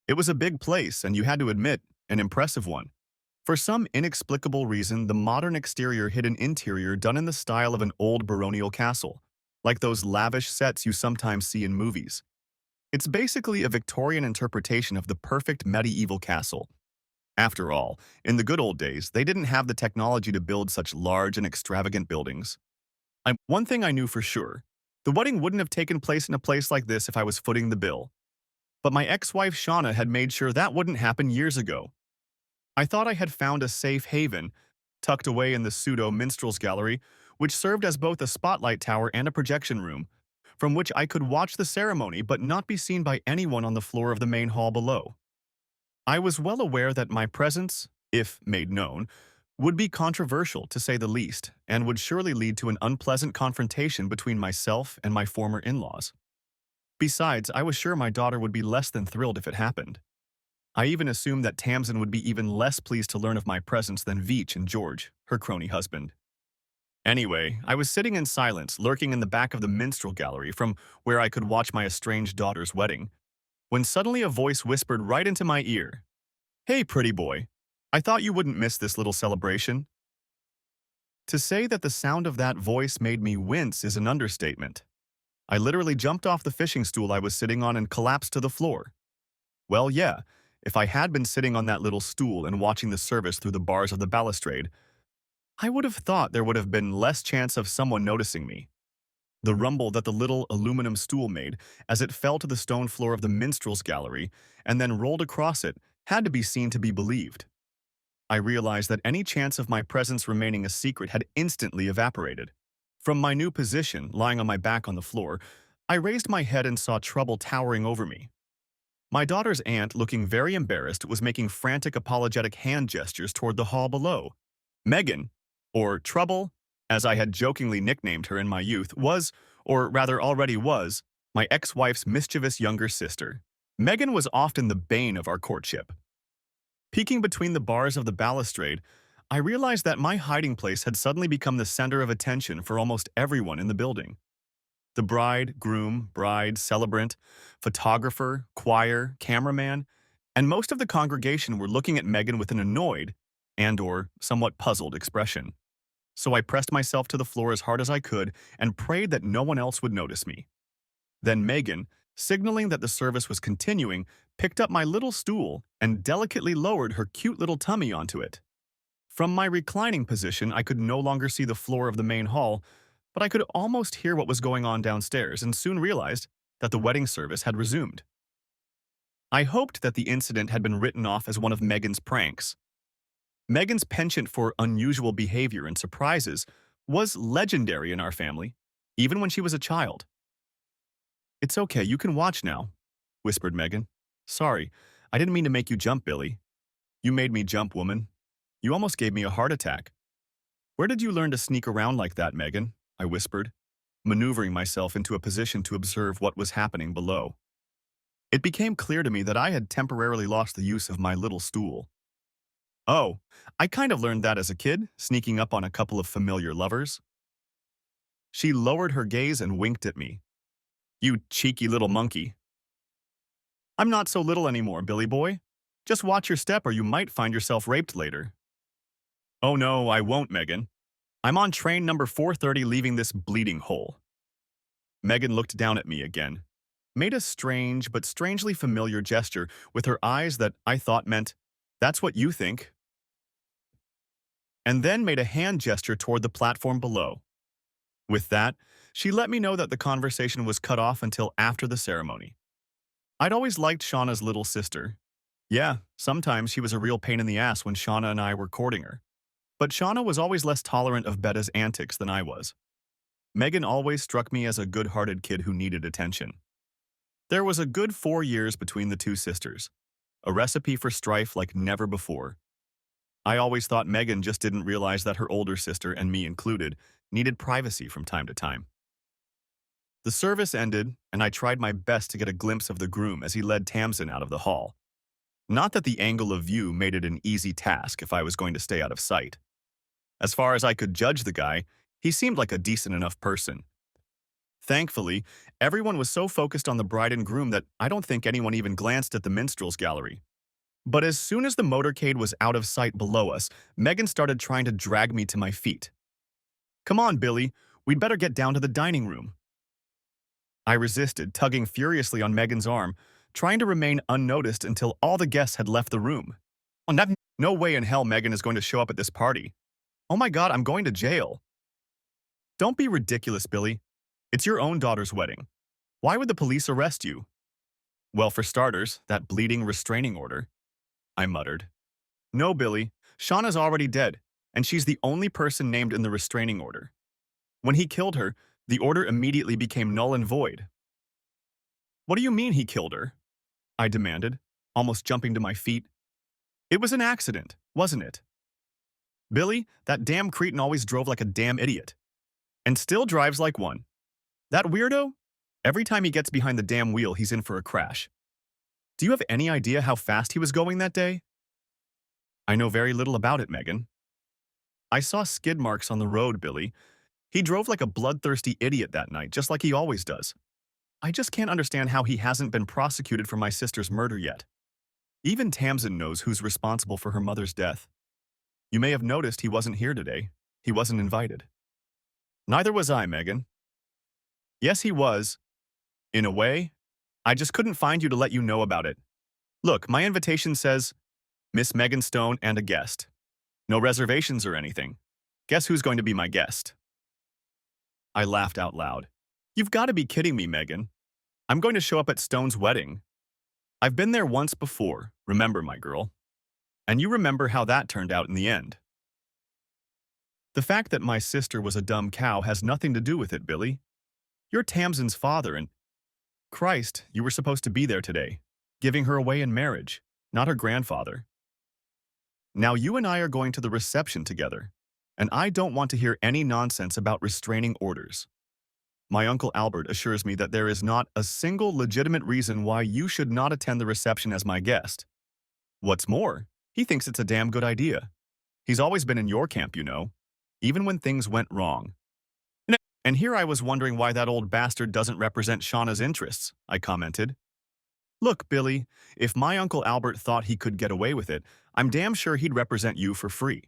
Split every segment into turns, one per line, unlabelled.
It was a big place, and you had to admit, an impressive one. For some inexplicable reason, the modern exterior hid an interior done in the style of an old baronial castle, like those lavish sets you sometimes see in movies. It's basically a Victorian interpretation of the perfect medieval castle. After all, in the good old days, they didn't have the technology to build such large and extravagant buildings. One thing I knew for sure, the wedding wouldn't have taken place in a place like this if I was footing the bill. But my ex-wife Shauna had made sure that wouldn't happen years ago. I thought I had found a safe haven, tucked away in the pseudo-minstrels gallery, which served as both a spotlight tower and a projection room, from which I could watch the ceremony but not be seen by anyone on the floor of the main hall below. I was well aware that my presence, if made known, would be controversial to say the least, and would surely lead to an unpleasant confrontation between myself and my former in-laws. Besides, I was sure my daughter would be less than thrilled if it happened. I even assumed that Tamsin would be even less pleased to learn of my presence than Veach and George, her crony husband. Anyway, I was sitting in silence, lurking in the back of the minstrel gallery from where I could watch my estranged daughter's wedding, when suddenly a voice whispered right into my ear, "Hey, pretty boy, I thought you wouldn't miss this little celebration." To say that the sound of that voice made me wince is an understatement. I literally jumped off the fishing stool I was sitting on and collapsed to the floor. Well, yeah, if I had been sitting on that little stool and watching the service through the bars of the balustrade, I would have thought there would have been less chance of someone noticing me. The rumble that the little aluminum stool made as it fell to the stone floor of the minstrel's gallery and then rolled across it had to be seen to be believed. I realized that any chance of my presence remaining a secret had instantly evaporated. From my new position, lying on my back on the floor, I raised my head and saw trouble towering over me. My daughter's aunt, looking very embarrassed, was making frantic apologetic hand gestures toward the hall below. Megan, or Trouble, as I had jokingly nicknamed her in my youth, was, or rather already was, my ex-wife's mischievous younger sister. Megan was often the bane of our courtship. Peeking between the bars of the balustrade, I realized that my hiding place had suddenly become the center of attention for almost everyone in the building. The bride, groom, bride, celebrant, photographer, choir, cameraman, and most of the congregation were looking at Megan with an annoyed and/or somewhat puzzled expression. So I pressed myself to the floor as hard as I could and prayed that no one else would notice me. Then Megan, signaling that the service was continuing, picked up my little stool and delicately lowered her cute little tummy onto it. From my reclining position, I could no longer see the floor of the main hall, but I could almost hear what was going on downstairs and soon realized that the wedding service had resumed. I hoped that the incident had been written off as one of Megan's pranks. Megan's penchant for unusual behavior and surprises was legendary in our family, even when she was a child. "It's okay, you can watch now," whispered Megan. "Sorry, I didn't mean to make you jump, Billy." "You made me jump, woman. You almost gave me a heart attack." "Where did you learn to sneak around like that, Megan?" I whispered, maneuvering myself into a position to observe what was happening below. It became clear to me that I had temporarily lost the use of my little stool. "Oh, I kind of learned that as a kid, sneaking up on a couple of familiar lovers." She lowered her gaze and winked at me. "You cheeky little monkey." "I'm not so little anymore, Billy boy. Just watch your step or you might find yourself raped later." "Oh no, I won't, Megan. I'm on train number 430 leaving this bleeding hole." Megan looked down at me again, made a strange but strangely familiar gesture with her eyes that I thought meant, "That's what you think," and then made a hand gesture toward the platform below. With that, she let me know that the conversation was cut off until after the ceremony. I'd always liked Shauna's little sister. Yeah, sometimes she was a real pain in the ass when Shauna and I were courting her. But Shauna was always less tolerant of Betta's antics than I was. Megan always struck me as a good-hearted kid who needed attention. There was a good 4 years between the two sisters, a recipe for strife like never before. I always thought Megan just didn't realize that her older sister, and me included, needed privacy from time to time. The service ended, and I tried my best to get a glimpse of the groom as he led Tamsin out of the hall. Not that the angle of view made it an easy task if I was going to stay out of sight. As far as I could judge the guy, he seemed like a decent enough person. Thankfully, everyone was so focused on the bride and groom that I don't think anyone even glanced at the minstrels gallery. But as soon as the motorcade was out of sight below us, Megan started trying to drag me to my feet. Come on, Billy, we'd better get down to the dining room. I resisted, tugging furiously on Megan's arm, trying to remain unnoticed until all the guests had left the room. No way in hell Megan is going to show up at this party. Oh my god, I'm going to jail. Don't be ridiculous, Billy. It's your own daughter's wedding. Why would the police arrest you? Well, for starters, that bleeding restraining order, I muttered. No, Billy. Shauna's already dead, and she's the only person named in the restraining order. When he killed her, the order immediately became null and void. What do you mean he killed her? I demanded, almost jumping to my feet. It was an accident, wasn't it? Billy, that damn cretin always drove like a damn idiot. And still drives like one. That weirdo? Every time he gets behind the damn wheel, he's in for a crash. Do you have any idea how fast he was going that day? I know very little about it, Megan. I saw skid marks on the road, Billy. He drove like a bloodthirsty idiot that night, just like he always does. I just can't understand how he hasn't been prosecuted for my sister's murder yet. Even Tamsin knows who's responsible for her mother's death. You may have noticed he wasn't here today. He wasn't invited. Neither was I, Megan. Yes, he was. In a way. I just couldn't find you to let you know about it. Look, my invitation says, Miss Megan Stone and a guest. No reservations or anything. Guess who's going to be my guest? I laughed out loud. You've got to be kidding me, Megan. I'm going to show up at Stone's wedding. I've been there once before, remember, my girl. And you remember how that turned out in the end. The fact that my sister was a dumb cow has nothing to do with it, Billy. You're Tamsin's father and… Christ, you were supposed to be there today, giving her away in marriage, not her grandfather. Now you and I are going to the reception together, and I don't want to hear any nonsense about restraining orders. My Uncle Albert assures me that there is not a single legitimate reason why you should not attend the reception as my guest. What's more, he thinks it's a damn good idea. He's always been in your camp, you know, even when things went wrong. And here I was wondering why that old bastard doesn't represent Shauna's interests, I commented. Look, Billy, if my Uncle Albert thought he could get away with it, I'm damn sure he'd represent you for free.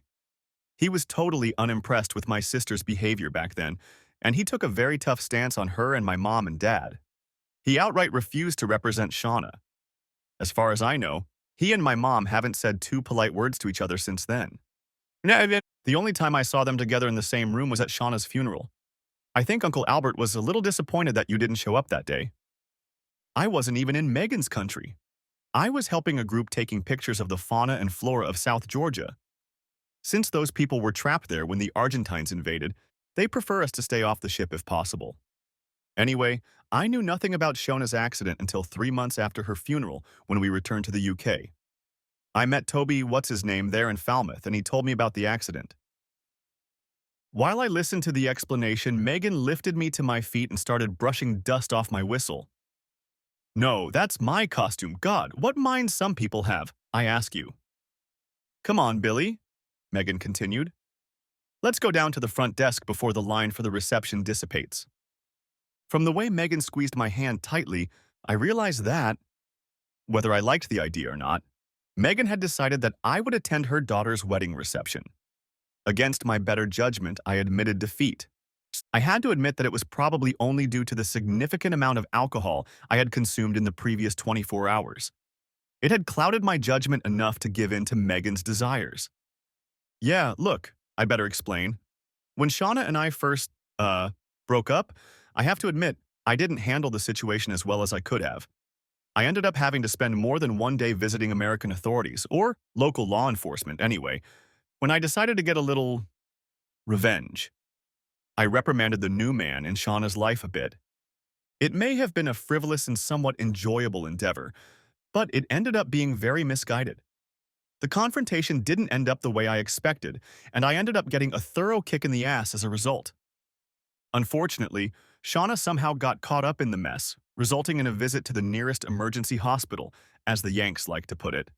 He was totally unimpressed with my sister's behavior back then, and he took a very tough stance on her and my mom and dad. He outright refused to represent Shauna. As far as I know, he and my mom haven't said two polite words to each other since then. The only time I saw them together in the same room was at Shauna's funeral. I think Uncle Albert was a little disappointed that you didn't show up that day. I wasn't even in Megan's country. I was helping a group taking pictures of the fauna and flora of South Georgia. Since those people were trapped there when the Argentines invaded, they prefer us to stay off the ship if possible. Anyway, I knew nothing about Shona's accident until 3 months after her funeral when we returned to the UK. I met Toby what's-his-name there in Falmouth, and he told me about the accident. While I listened to the explanation, Megan lifted me to my feet and started brushing dust off my whistle. No, that's my costume. God, what minds some people have, I ask you. Come on, Billy, Megan continued. Let's go down to the front desk before the line for the reception dissipates. From the way Megan squeezed my hand tightly, I realized that, whether I liked the idea or not, Megan had decided that I would attend her daughter's wedding reception. Against my better judgment, I admitted defeat. I had to admit that it was probably only due to the significant amount of alcohol I had consumed in the previous 24 hours. It had clouded my judgment enough to give in to Megan's desires. Yeah, look, I better explain. When Shauna and I first, broke up, I have to admit, I didn't handle the situation as well as I could have. I ended up having to spend more than one day visiting American authorities, or local law enforcement anyway, when I decided to get a little revenge. I reprimanded the new man in Shauna's life a bit. It may have been a frivolous and somewhat enjoyable endeavor, but it ended up being very misguided. The confrontation didn't end up the way I expected, and I ended up getting a thorough kick in the ass as a result. Unfortunately, Shauna somehow got caught up in the mess, resulting in a visit to the nearest emergency hospital, as the Yanks like to put it.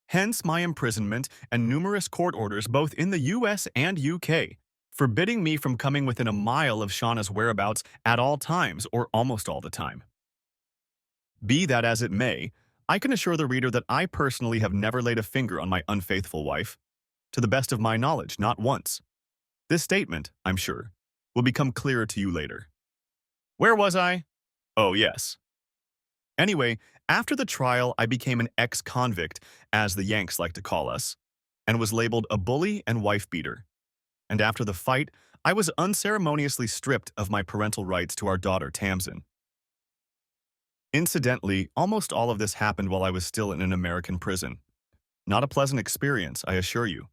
Hence my imprisonment and numerous court orders both in the US and UK. forbidding me from coming within a mile of Shauna's whereabouts at all times or almost all the time. Be that as it may, I can assure the reader that I personally have never laid a finger on my unfaithful wife. To the best of my knowledge, not once. This statement, I'm sure, will become clearer to you later. Where was I? Oh, yes. Anyway, after the trial, I became an ex-convict, as the Yanks like to call us, and was labeled a bully and wife-beater. And after the fight, I was unceremoniously stripped of my parental rights to our daughter, Tamsin. Incidentally, almost all of this happened while I was still in an American prison. Not a pleasant experience, I assure you.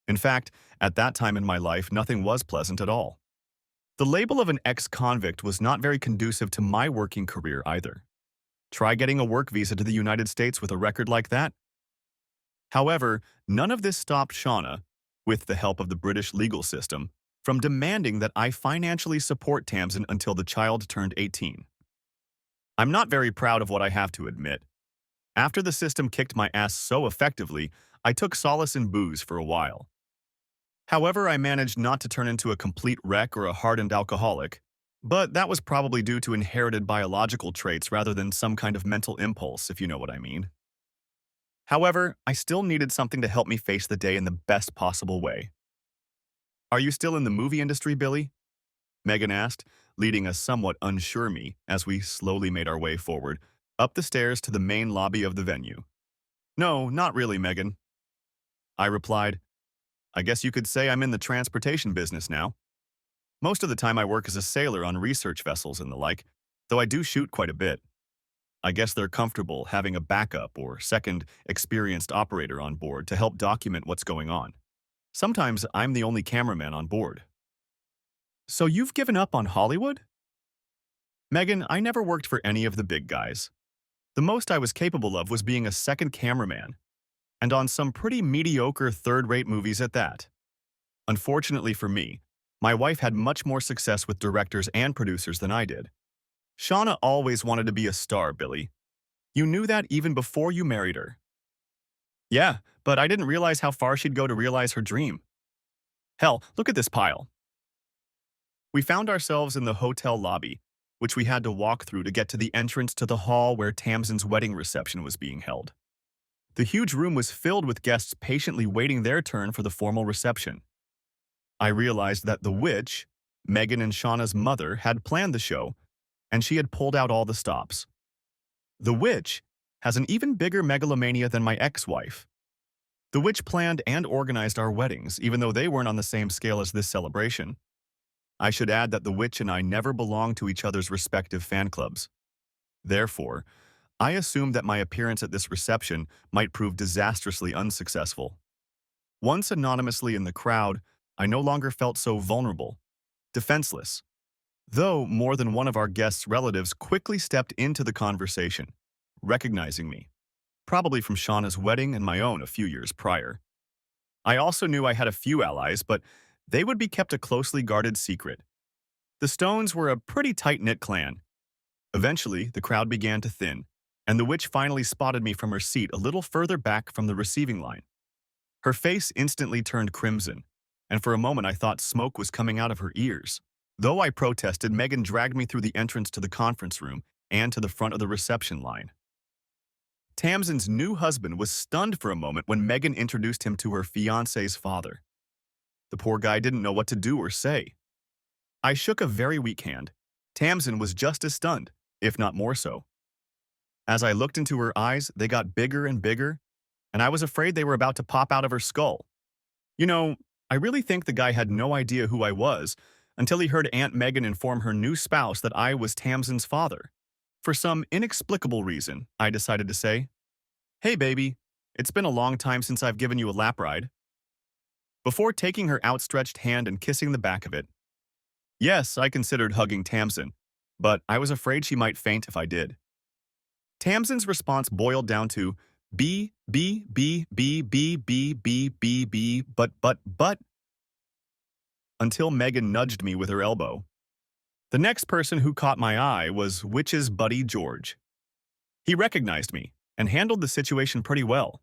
In fact, at that time in my life, nothing was pleasant at all. The label of an ex-convict was not very conducive to my working career either. Try getting a work visa to the United States with a record like that. However, none of this stopped Shauna, with the help of the British legal system, from demanding that I financially support Tamsin until the child turned 18. I'm not very proud of what I have to admit. After the system kicked my ass so effectively, I took solace in booze for a while. However, I managed not to turn into a complete wreck or a hardened alcoholic, but that was probably due to inherited biological traits rather than some kind of mental impulse, if you know what I mean. However, I still needed something to help me face the day in the best possible way. Are you still in the movie industry, Billy? Megan asked, leading a somewhat unsure me as we slowly made our way forward, up the stairs to the main lobby of the venue. No, not really, Megan. I replied, I guess you could say I'm in the transportation business now. Most of the time I work as a sailor on research vessels and the like, though I do shoot quite a bit. I guess they're comfortable having a backup or second experienced operator on board to help document what's going on. Sometimes I'm the only cameraman on board. So you've given up on Hollywood? Megan, I never worked for any of the big guys. The most I was capable of was being a second cameraman, and on some pretty mediocre third-rate movies at that. Unfortunately for me, my wife had much more success with directors and producers than I did. Shauna always wanted to be a star, Billy. You knew that even before you married her. Yeah, but I didn't realize how far she'd go to realize her dream. Hell, look at this pile. We found ourselves in the hotel lobby, which we had to walk through to get to the entrance to the hall where Tamsin's wedding reception was being held. The huge room was filled with guests patiently waiting their turn for the formal reception. I realized that the witch, Megan and Shauna's mother, had planned the show, and she had pulled out all the stops. The witch has an even bigger megalomania than my ex-wife. The witch planned and organized our weddings, even though they weren't on the same scale as this celebration. I should add that the witch and I never belonged to each other's respective fan clubs. Therefore, I assumed that my appearance at this reception might prove disastrously unsuccessful. Once anonymously in the crowd, I no longer felt so vulnerable, defenseless. Though more than one of our guests' relatives quickly stepped into the conversation, recognizing me, probably from Shauna's wedding and my own a few years prior. I also knew I had a few allies, but they would be kept a closely guarded secret. The Stones were a pretty tight-knit clan. Eventually, the crowd began to thin, and the witch finally spotted me from her seat a little further back from the receiving line. Her face instantly turned crimson, and for a moment I thought smoke was coming out of her ears. Though I protested, Megan dragged me through the entrance to the conference room and to the front of the reception line. Tamsin's new husband was stunned for a moment when Megan introduced him to her fiancé's father. The poor guy didn't know what to do or say. I shook a very weak hand. Tamsin was just as stunned, if not more so. As I looked into her eyes, they got bigger and bigger, and I was afraid they were about to pop out of her skull. You know, I really think the guy had no idea who I was until he heard Aunt Megan inform her new spouse that I was Tamsin's father. For some inexplicable reason, I decided to say, "Hey baby, it's been a long time since I've given you a lap ride." Before taking her outstretched hand and kissing the back of it. Yes, I considered hugging Tamsin, but I was afraid she might faint if I did. Tamsin's response boiled down to B, B, B, B, B, B, B, B, B, but, until Megan nudged me with her elbow. The next person who caught my eye was Witch's buddy George. He recognized me and handled the situation pretty well.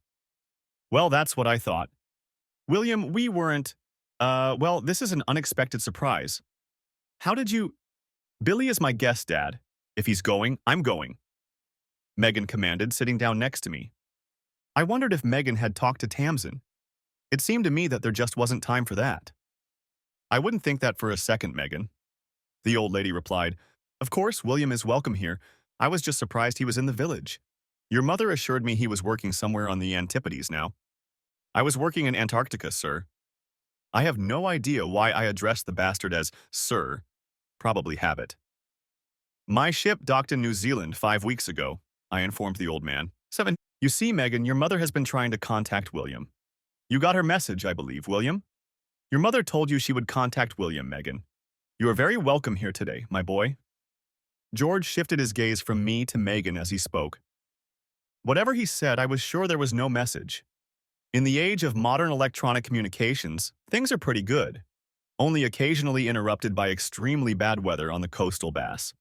Well, that's what I thought. William, we weren't. Well, this is an unexpected surprise. How did you— Billy is my guest, Dad. If he's going, I'm going, Megan commanded, sitting down next to me. I wondered if Megan had talked to Tamsin. It seemed to me that there just wasn't time for that. I wouldn't think that for a second, Megan. The old lady replied, Of course, William is welcome here. I was just surprised he was in the village. Your mother assured me he was working somewhere on the Antipodes now. I was working in Antarctica, sir. I have no idea why I addressed the bastard as sir. Probably habit. My ship docked in New Zealand 5 weeks ago, I informed the old man. 7. You see, Megan, your mother has been trying to contact William. You got her message, I believe, William? Your mother told you she would contact William, Megan. You are very welcome here today, my boy. George shifted his gaze from me to Megan as he spoke. Whatever he said, I was sure there was no message. In the age of modern electronic communications, things are pretty good, only occasionally interrupted by extremely bad weather on the coastal bass.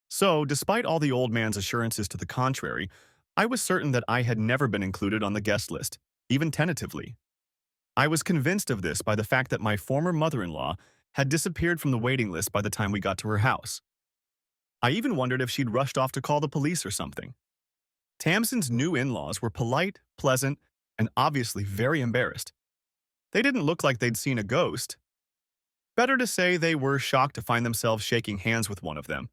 So, despite all the old man's assurances to the contrary, I was certain that I had never been included on the guest list, even tentatively. I was convinced of this by the fact that my former mother-in-law had disappeared from the waiting list by the time we got to her house. I even wondered if she'd rushed off to call the police or something. Tamsin's new in-laws were polite, pleasant, and obviously very embarrassed. They didn't look like they'd seen a ghost. Better to say they were shocked to find themselves shaking hands with one of them.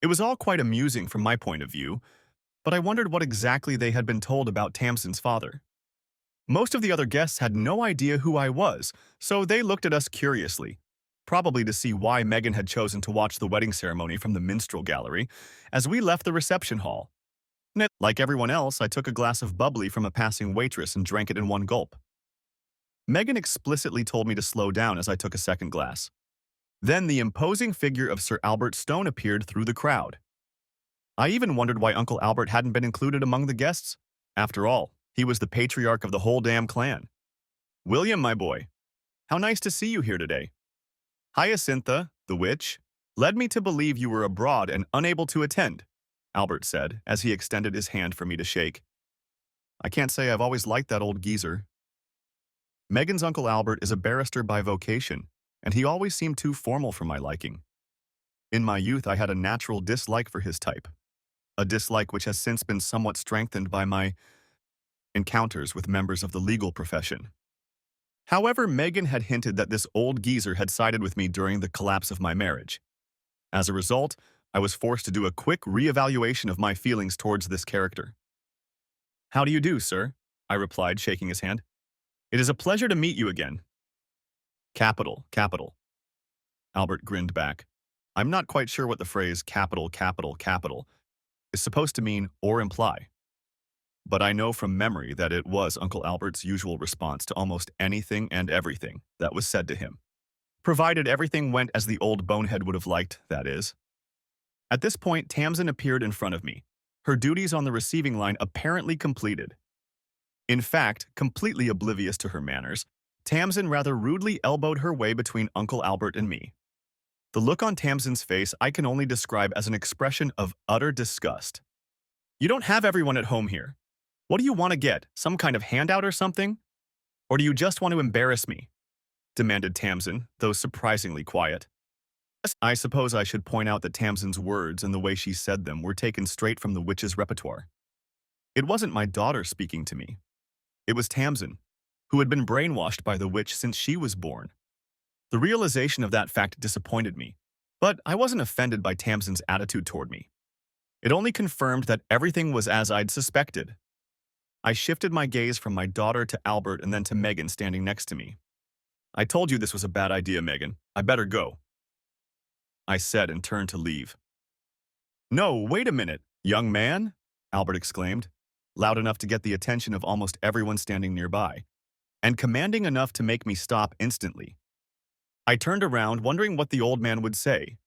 It was all quite amusing from my point of view, but I wondered what exactly they had been told about Tamsin's father. Most of the other guests had no idea who I was, so they looked at us curiously, probably to see why Megan had chosen to watch the wedding ceremony from the minstrel gallery as we left the reception hall. Like everyone else, I took a glass of bubbly from a passing waitress and drank it in one gulp. Megan explicitly told me to slow down as I took a second glass. Then the imposing figure of Sir Albert Stone appeared through the crowd. I even wondered why Uncle Albert hadn't been included among the guests. After all, he was the patriarch of the whole damn clan. William, my boy, how nice to see you here today. Hyacintha, the witch, led me to believe you were abroad and unable to attend, Albert said as he extended his hand for me to shake. I can't say I've always liked that old geezer. Megan's Uncle Albert is a barrister by vocation, and he always seemed too formal for my liking. In my youth, I had a natural dislike for his type, a dislike which has since been somewhat strengthened by my encounters with members of the legal profession. However, Megan had hinted that this old geezer had sided with me during the collapse of my marriage. As a result, I was forced to do a quick reevaluation of my feelings towards this character. How do you do, sir? I replied, shaking his hand. It is a pleasure to meet you again. Capital, capital. Albert grinned back. I'm not quite sure what the phrase capital, capital, capital is supposed to mean or imply. But I know from memory that it was Uncle Albert's usual response to almost anything and everything that was said to him. Provided everything went as the old bonehead would have liked, that is. At this point, Tamsin appeared in front of me, her duties on the receiving line apparently completed. In fact, completely oblivious to her manners, Tamsin rather rudely elbowed her way between Uncle Albert and me. The look on Tamsin's face I can only describe as an expression of utter disgust. You don't have everyone at home here. What do you want to get? Some kind of handout or something? Or do you just want to embarrass me? Demanded Tamsin, though surprisingly quiet. I suppose I should point out that Tamsin's words and the way she said them were taken straight from the witch's repertoire. It wasn't my daughter speaking to me. It was Tamsin, who had been brainwashed by the witch since she was born. The realization of that fact disappointed me, but I wasn't offended by Tamsin's attitude toward me. It only confirmed that everything was as I'd suspected. I shifted my gaze from my daughter to Albert and then to Megan standing next to me. I told you this was a bad idea, Megan. I better go, I said and turned to leave. No, wait a minute, young man, Albert exclaimed, loud enough to get the attention of almost everyone standing nearby, and commanding enough to make me stop instantly. I turned around, wondering what the old man would say.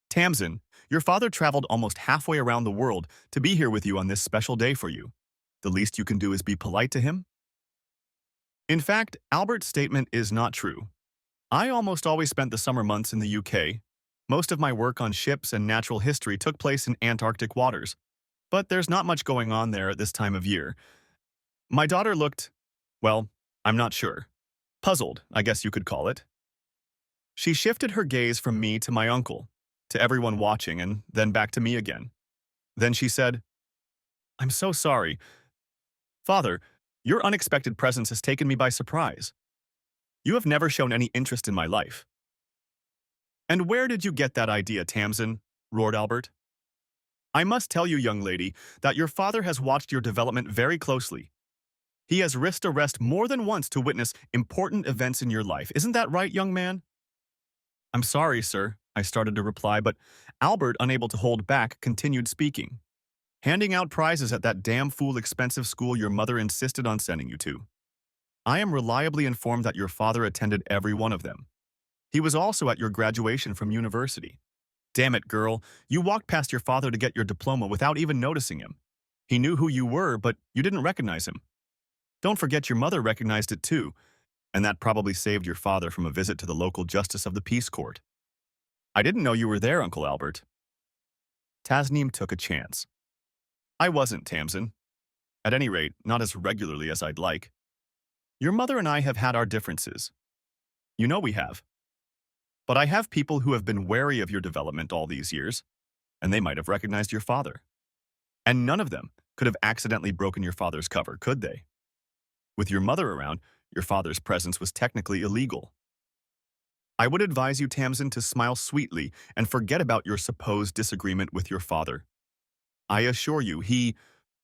Tamsin, your father traveled almost halfway around the world to be here with you on this special day for you. The least you can do is be polite to him? In fact, Albert's statement is not true. I almost always spent the summer months in the UK. Most of my work on ships and natural history took place in Antarctic waters, but there's not much going on there at this time of year. My daughter looked, well, I'm not sure. Puzzled, I guess you could call it. She shifted her gaze from me to my uncle, to everyone watching, and then back to me again. Then she said, I'm so sorry. Father, your unexpected presence has taken me by surprise. You have never shown any interest in my life. And where did you get that idea, Tamsin? Roared Albert. I must tell you, young lady, that your father has watched your development very closely. He has risked arrest more than once to witness important events in your life. Isn't that right, young man? I'm sorry, sir, I started to reply, but Albert, unable to hold back, continued speaking. Handing out prizes at that damn fool expensive school your mother insisted on sending you to. I am reliably informed that your father attended every one of them. He was also at your graduation from university. Damn it, girl, you walked past your father to get your diploma without even noticing him. He knew who you were, but you didn't recognize him. Don't forget your mother recognized it too, and that probably saved your father from a visit to the local justice of the peace court. I didn't know you were there, Uncle Albert. Tasneem took a chance. I wasn't, Tamsin. At any rate, not as regularly as I'd like. Your mother and I have had our differences. You know we have. But I have people who have been wary of your development all these years, and they might have recognized your father. And none of them could have accidentally broken your father's cover, could they? With your mother around, your father's presence was technically illegal. I would advise you, Tamsin, to smile sweetly and forget about your supposed disagreement with your father. I assure you,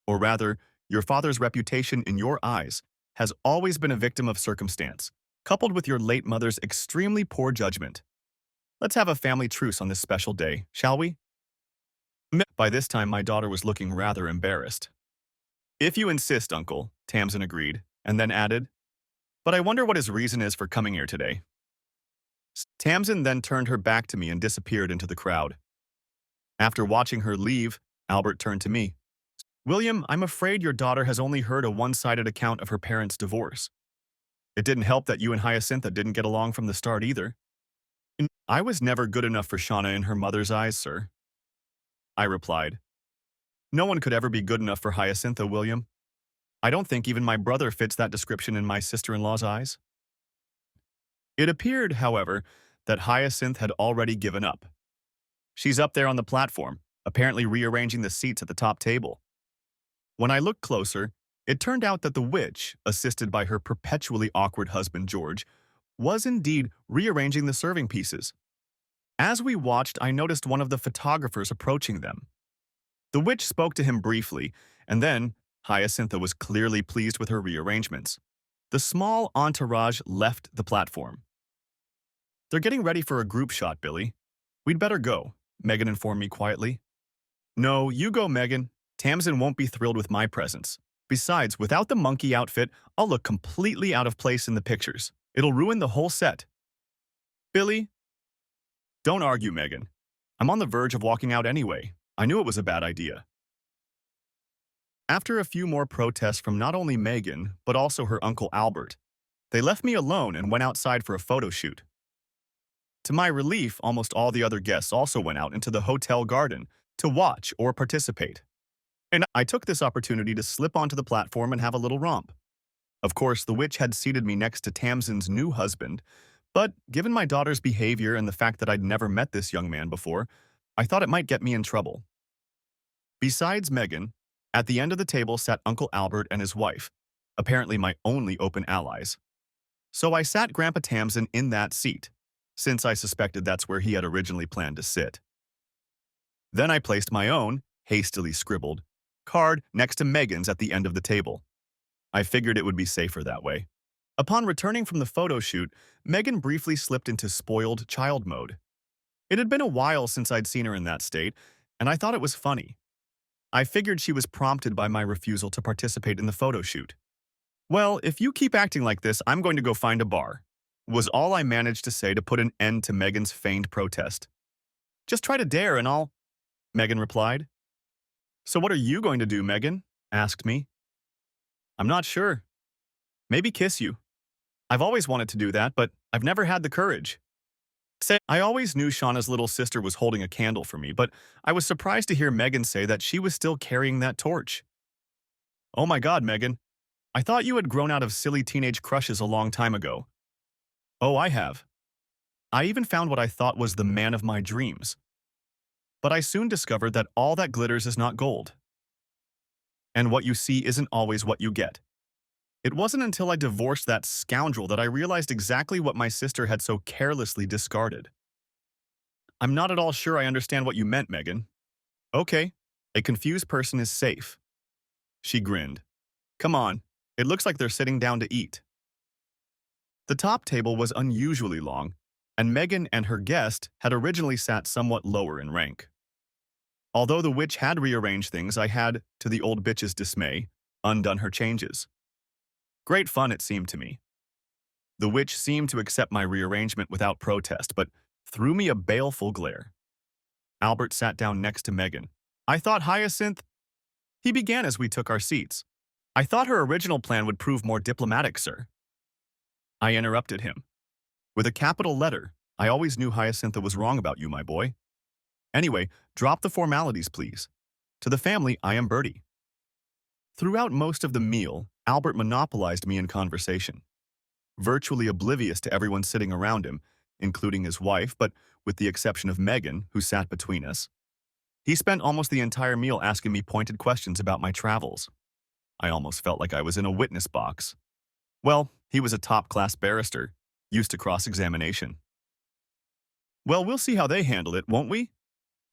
or rather, your father's reputation in your eyes, has always been a victim of circumstance, coupled with your late mother's extremely poor judgment. Let's have a family truce on this special day, shall we? By this time, my daughter was looking rather embarrassed. If you insist, Uncle, Tamsin agreed, and then added, but I wonder what his reason is for coming here today. Tamsin then turned her back to me and disappeared into the crowd. After watching her leave, Albert turned to me. William, I'm afraid your daughter has only heard a one-sided account of her parents' divorce. It didn't help that you and Hyacintha didn't get along from the start either. I was never good enough for Shauna in her mother's eyes, sir. I replied. No one could ever be good enough for Hyacintha, William. I don't think even my brother fits that description in my sister-in-law's eyes. It appeared, however, that Hyacinth had already given up. She's up there on the platform, apparently rearranging the seats at the top table. When I looked closer, it turned out that the witch, assisted by her perpetually awkward husband George, was indeed rearranging the serving pieces. As we watched, I noticed one of the photographers approaching them. The witch spoke to him briefly, and then Hyacintha was clearly pleased with her rearrangements. The small entourage left the platform. They're getting ready for a group shot, Billy. We'd better go, Megan informed me quietly. No, you go, Megan. Tamsin won't be thrilled with my presence. Besides, without the monkey outfit, I'll look completely out of place in the pictures. It'll ruin the whole set. Billy? Don't argue, Megan. I'm on the verge of walking out anyway. I knew it was a bad idea. After a few more protests from not only Megan, but also her uncle Albert, they left me alone and went outside for a photo shoot. To my relief, almost all the other guests also went out into the hotel garden to watch or participate. And I took this opportunity to slip onto the platform and have a little romp. Of course, the witch had seated me next to Tamsin's new husband, but given my daughter's behavior and the fact that I'd never met this young man before, I thought it might get me in trouble. Besides Megan, at the end of the table sat Uncle Albert and his wife, apparently my only open allies. So I sat Grandpa Tamsin in that seat, since I suspected that's where he had originally planned to sit. Then I placed my own, hastily scribbled, card next to Megan's at the end of the table. I figured it would be safer that way. Upon returning from the photo shoot, Megan briefly slipped into spoiled child mode. It had been a while since I'd seen her in that state, and I thought it was funny. I figured she was prompted by my refusal to participate in the photo shoot. Well, if you keep acting like this, I'm going to go find a bar, was all I managed to say to put an end to Megan's feigned protest. Just try to dare and all, Megan replied. So what are you going to do, Megan? Asked me. I'm not sure. Maybe kiss you. I've always wanted to do that, but I've never had the courage. I always knew Shauna's little sister was holding a candle for me, but I was surprised to hear Megan say that she was still carrying that torch. Oh my God, Megan. I thought you had grown out of silly teenage crushes a long time ago. Oh, I have. I even found what I thought was the man of my dreams. But I soon discovered that all that glitters is not gold, and what you see isn't always what you get. It wasn't until I divorced that scoundrel that I realized exactly what my sister had so carelessly discarded. I'm not at all sure I understand what you meant, Megan. Okay, a confused person is safe. She grinned. Come on, it looks like they're sitting down to eat. The top table was unusually long, and Megan and her guest had originally sat somewhat lower in rank. Although the witch had rearranged things, I had, to the old bitch's dismay, undone her changes. Great fun, it seemed to me. The witch seemed to accept my rearrangement without protest, but threw me a baleful glare. Albert sat down next to Megan. I thought Hyacinth... He began as we took our seats. I thought her original plan would prove more diplomatic, sir. I interrupted him. With a capital letter, I always knew Hyacintha was wrong about you, my boy. Anyway, drop the formalities, please. To the family, I am Bertie. Throughout most of the meal, Albert monopolized me in conversation, virtually oblivious to everyone sitting around him, including his wife, but with the exception of Megan, who sat between us. He spent almost the entire meal asking me pointed questions about my travels. I almost felt like I was in a witness box. Well, he was a top-class barrister, used to cross-examination. Well, we'll see how they handle it, won't we?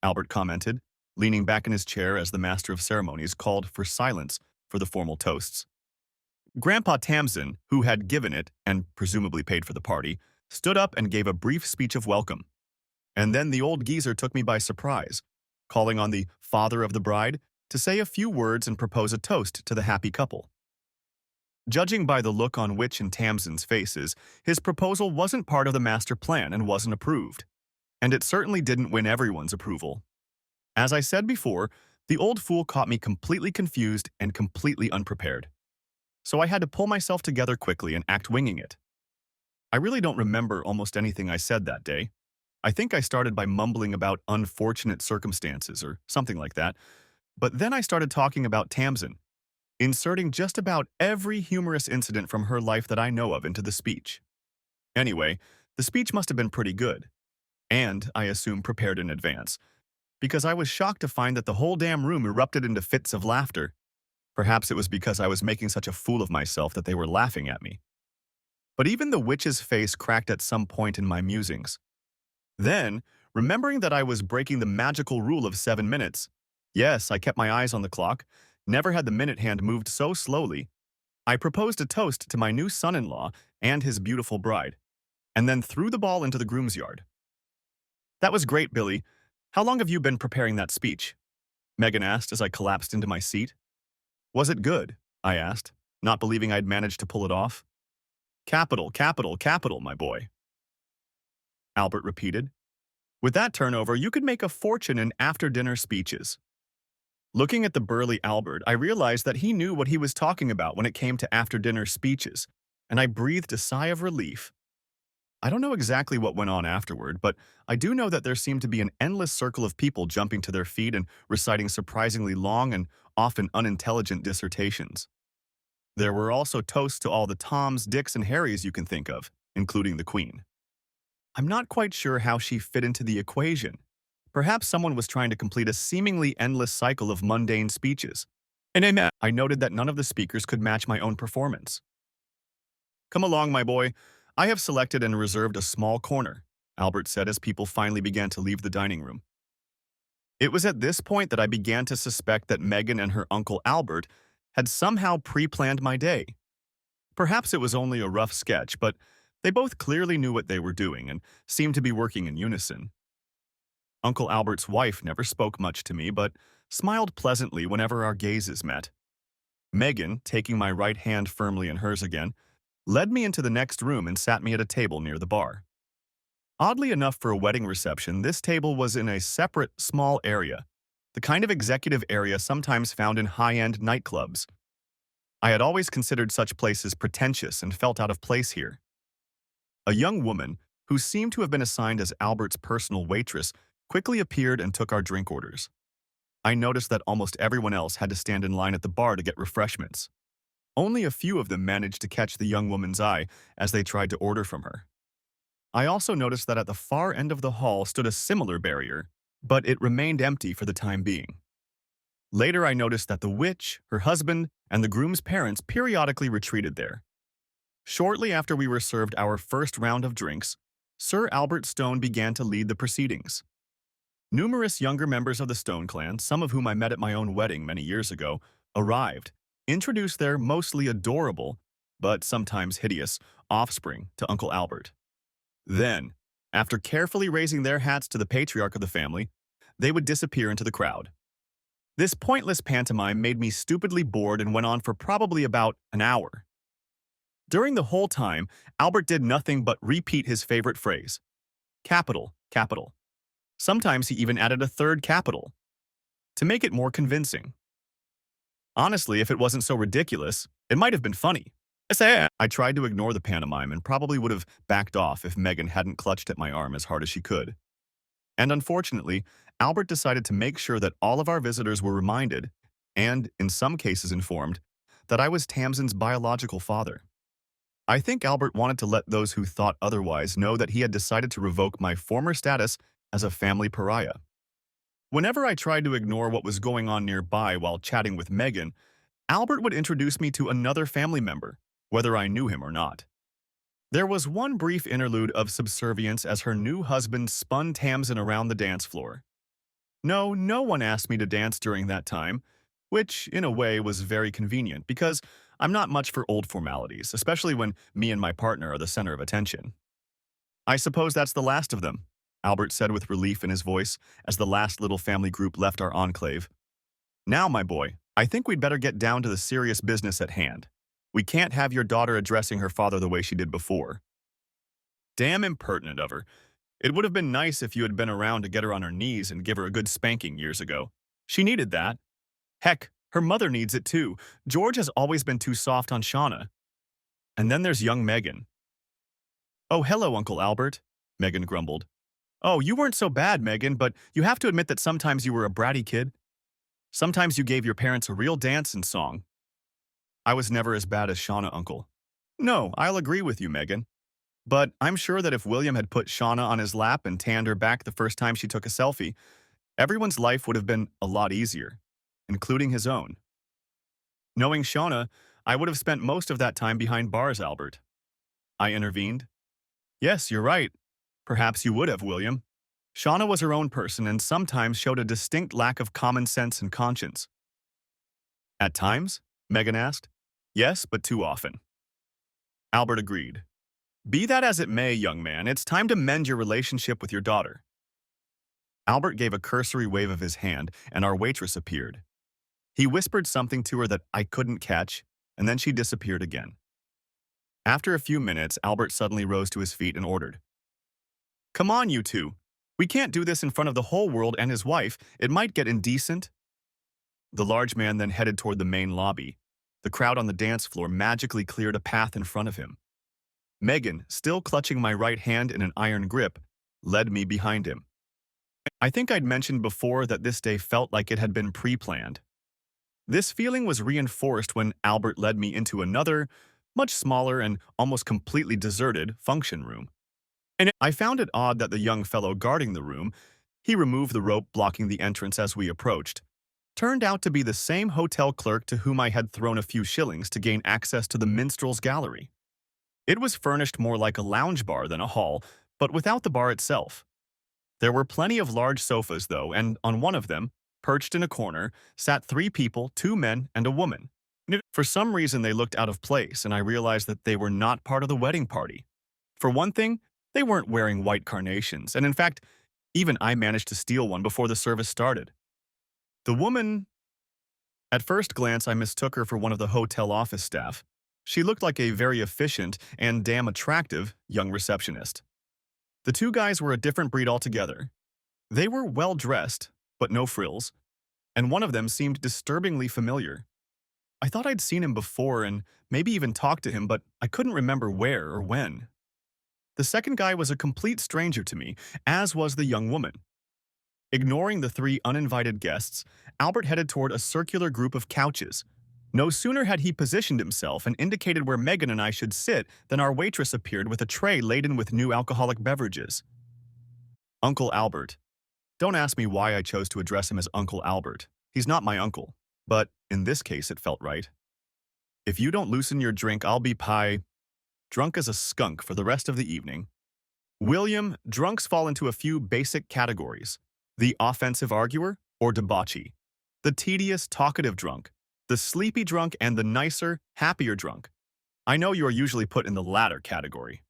Albert commented, leaning back in his chair as the master of ceremonies called for silence for the formal toasts. Grandpa Tamsin, who had given it, and presumably paid for the party, stood up and gave a brief speech of welcome. And then the old geezer took me by surprise, calling on the father of the bride to say a few words and propose a toast to the happy couple. Judging by the look on Witch and Tamsin's faces, his proposal wasn't part of the master plan and wasn't approved. And it certainly didn't win everyone's approval. As I said before, the old fool caught me completely confused and completely unprepared. So I had to pull myself together quickly and act winging it. I really don't remember almost anything I said that day. I think I started by mumbling about unfortunate circumstances or something like that, but then I started talking about Tamsin, inserting just about every humorous incident from her life that I know of into the speech. Anyway, the speech must have been pretty good, and, I assume, prepared in advance, because I was shocked to find that the whole damn room erupted into fits of laughter. Perhaps it was because I was making such a fool of myself that they were laughing at me. But even the witch's face cracked at some point in my musings. Then, remembering that I was breaking the magical rule of 7 minutes, yes, I kept my eyes on the clock, never had the minute hand moved so slowly, I proposed a toast to my new son-in-law and his beautiful bride, and then threw the ball into the groom's yard. That was great, Billy. How long have you been preparing that speech? Megan asked as I collapsed into my seat. Was it good? I asked, not believing I'd managed to pull it off. Capital, capital, capital, my boy. Albert repeated. With that turnover, you could make a fortune in after-dinner speeches. Looking at the burly Albert, I realized that he knew what he was talking about when it came to after-dinner speeches, and I breathed a sigh of relief. I don't know exactly what went on afterward, but I do know that there seemed to be an endless circle of people jumping to their feet and reciting surprisingly long and often unintelligent dissertations. There were also toasts to all the Toms, Dicks, and Harrys you can think of, including the Queen. I'm not quite sure how she fit into the equation. Perhaps someone was trying to complete a seemingly endless cycle of mundane speeches. And I noted that none of the speakers could match my own performance. Come along, my boy. I have selected and reserved a small corner, Albert said as people finally began to leave the dining room. It was at this point that I began to suspect that Megan and her uncle Albert had somehow pre-planned my day. Perhaps it was only a rough sketch, but they both clearly knew what they were doing and seemed to be working in unison. Uncle Albert's wife never spoke much to me, but smiled pleasantly whenever our gazes met. Megan, taking my right hand firmly in hers again, led me into the next room and sat me at a table near the bar. Oddly enough for a wedding reception, this table was in a separate, small area, the kind of executive area sometimes found in high-end nightclubs. I had always considered such places pretentious and felt out of place here. A young woman, who seemed to have been assigned as Albert's personal waitress, quickly appeared and took our drink orders. I noticed that almost everyone else had to stand in line at the bar to get refreshments. Only a few of them managed to catch the young woman's eye as they tried to order from her. I also noticed that at the far end of the hall stood a similar barrier, but it remained empty for the time being. Later, I noticed that the witch, her husband, and the groom's parents periodically retreated there. Shortly after we were served our first round of drinks, Sir Albert Stone began to lead the proceedings. Numerous younger members of the Stone clan, some of whom I met at my own wedding many years ago, arrived, introduced their mostly adorable, but sometimes hideous, offspring to Uncle Albert. Then, after carefully raising their hats to the patriarch of the family, they would disappear into the crowd. This pointless pantomime made me stupidly bored and went on for probably about an hour. During the whole time, Albert did nothing but repeat his favorite phrase, capital, capital. Sometimes he even added a third capital, to make it more convincing. Honestly, if it wasn't so ridiculous, it might have been funny. I tried to ignore the pantomime and probably would have backed off if Megan hadn't clutched at my arm as hard as she could. And unfortunately, Albert decided to make sure that all of our visitors were reminded, and in some cases informed, that I was Tamsin's biological father. I think Albert wanted to let those who thought otherwise know that he had decided to revoke my former status as a family pariah. Whenever I tried to ignore what was going on nearby while chatting with Megan, Albert would introduce me to another family member, whether I knew him or not. There was one brief interlude of subservience as her new husband spun Tamsin around the dance floor. No one asked me to dance during that time, which, in a way, was very convenient because I'm not much for old formalities, especially when me and my partner are the center of attention. I suppose that's the last of them, Albert said with relief in his voice as the last little family group left our enclave. Now, my boy, I think we'd better get down to the serious business at hand. We can't have your daughter addressing her father the way she did before. Damn impertinent of her. It would have been nice if you had been around to get her on her knees and give her a good spanking years ago. She needed that. Heck, her mother needs it too. George has always been too soft on Shauna. And then there's young Megan. Oh, hello, Uncle Albert, Megan grumbled. Oh, you weren't so bad, Megan, but you have to admit that sometimes you were a bratty kid. Sometimes you gave your parents a real dance and song. I was never as bad as Shauna, Uncle. No, I'll agree with you, Megan. But I'm sure that if William had put Shauna on his lap and tanned her back the first time she took a selfie, everyone's life would have been a lot easier, including his own. Knowing Shauna, I would have spent most of that time behind bars, Albert. I intervened. Yes, you're right. Perhaps you would have, William. Shauna was her own person and sometimes showed a distinct lack of common sense and conscience. At times? Megan asked. Yes, but too often. Albert agreed. Be that as it may, young man, it's time to mend your relationship with your daughter. Albert gave a cursory wave of his hand, and our waitress appeared. He whispered something to her that I couldn't catch, and then she disappeared again. After a few minutes, Albert suddenly rose to his feet and ordered, Come on, you two. We can't do this in front of the whole world and his wife. It might get indecent. The large man then headed toward the main lobby. The crowd on the dance floor magically cleared a path in front of him. Megan, still clutching my right hand in an iron grip, led me behind him. I think I'd mentioned before that this day felt like it had been pre-planned. This feeling was reinforced when Albert led me into another, much smaller and almost completely deserted function room. And I found it odd that the young fellow guarding the room, he removed the rope blocking the entrance as we approached, turned out to be the same hotel clerk to whom I had thrown a few shillings to gain access to the minstrel's gallery. It was furnished more like a lounge bar than a hall, but without the bar itself. There were plenty of large sofas, though, and on one of them, perched in a corner, sat 3 people, 2 men and a woman. For some reason, they looked out of place, and I realized that they were not part of the wedding party. For one thing, they weren't wearing white carnations, and in fact, even I managed to steal one before the service started. The woman... At first glance, I mistook her for one of the hotel office staff. She looked like a very efficient and damn attractive young receptionist. The 2 guys were a different breed altogether. They were well-dressed, but no frills, and one of them seemed disturbingly familiar. I thought I'd seen him before and maybe even talked to him, but I couldn't remember where or when. The second guy was a complete stranger to me, as was the young woman. Ignoring the 3 uninvited guests, Albert headed toward a circular group of couches. No sooner had he positioned himself and indicated where Megan and I should sit than our waitress appeared with a tray laden with new alcoholic beverages. Uncle Albert. Don't ask me why I chose to address him as Uncle Albert. He's not my uncle. But in this case, it felt right. If you don't loosen your drink, I'll be drunk as a skunk for the rest of the evening. William, drunks fall into a few basic categories. The offensive arguer, or debauchee. The tedious, talkative drunk. The sleepy drunk and the nicer, happier drunk. I know you are usually put in the latter category,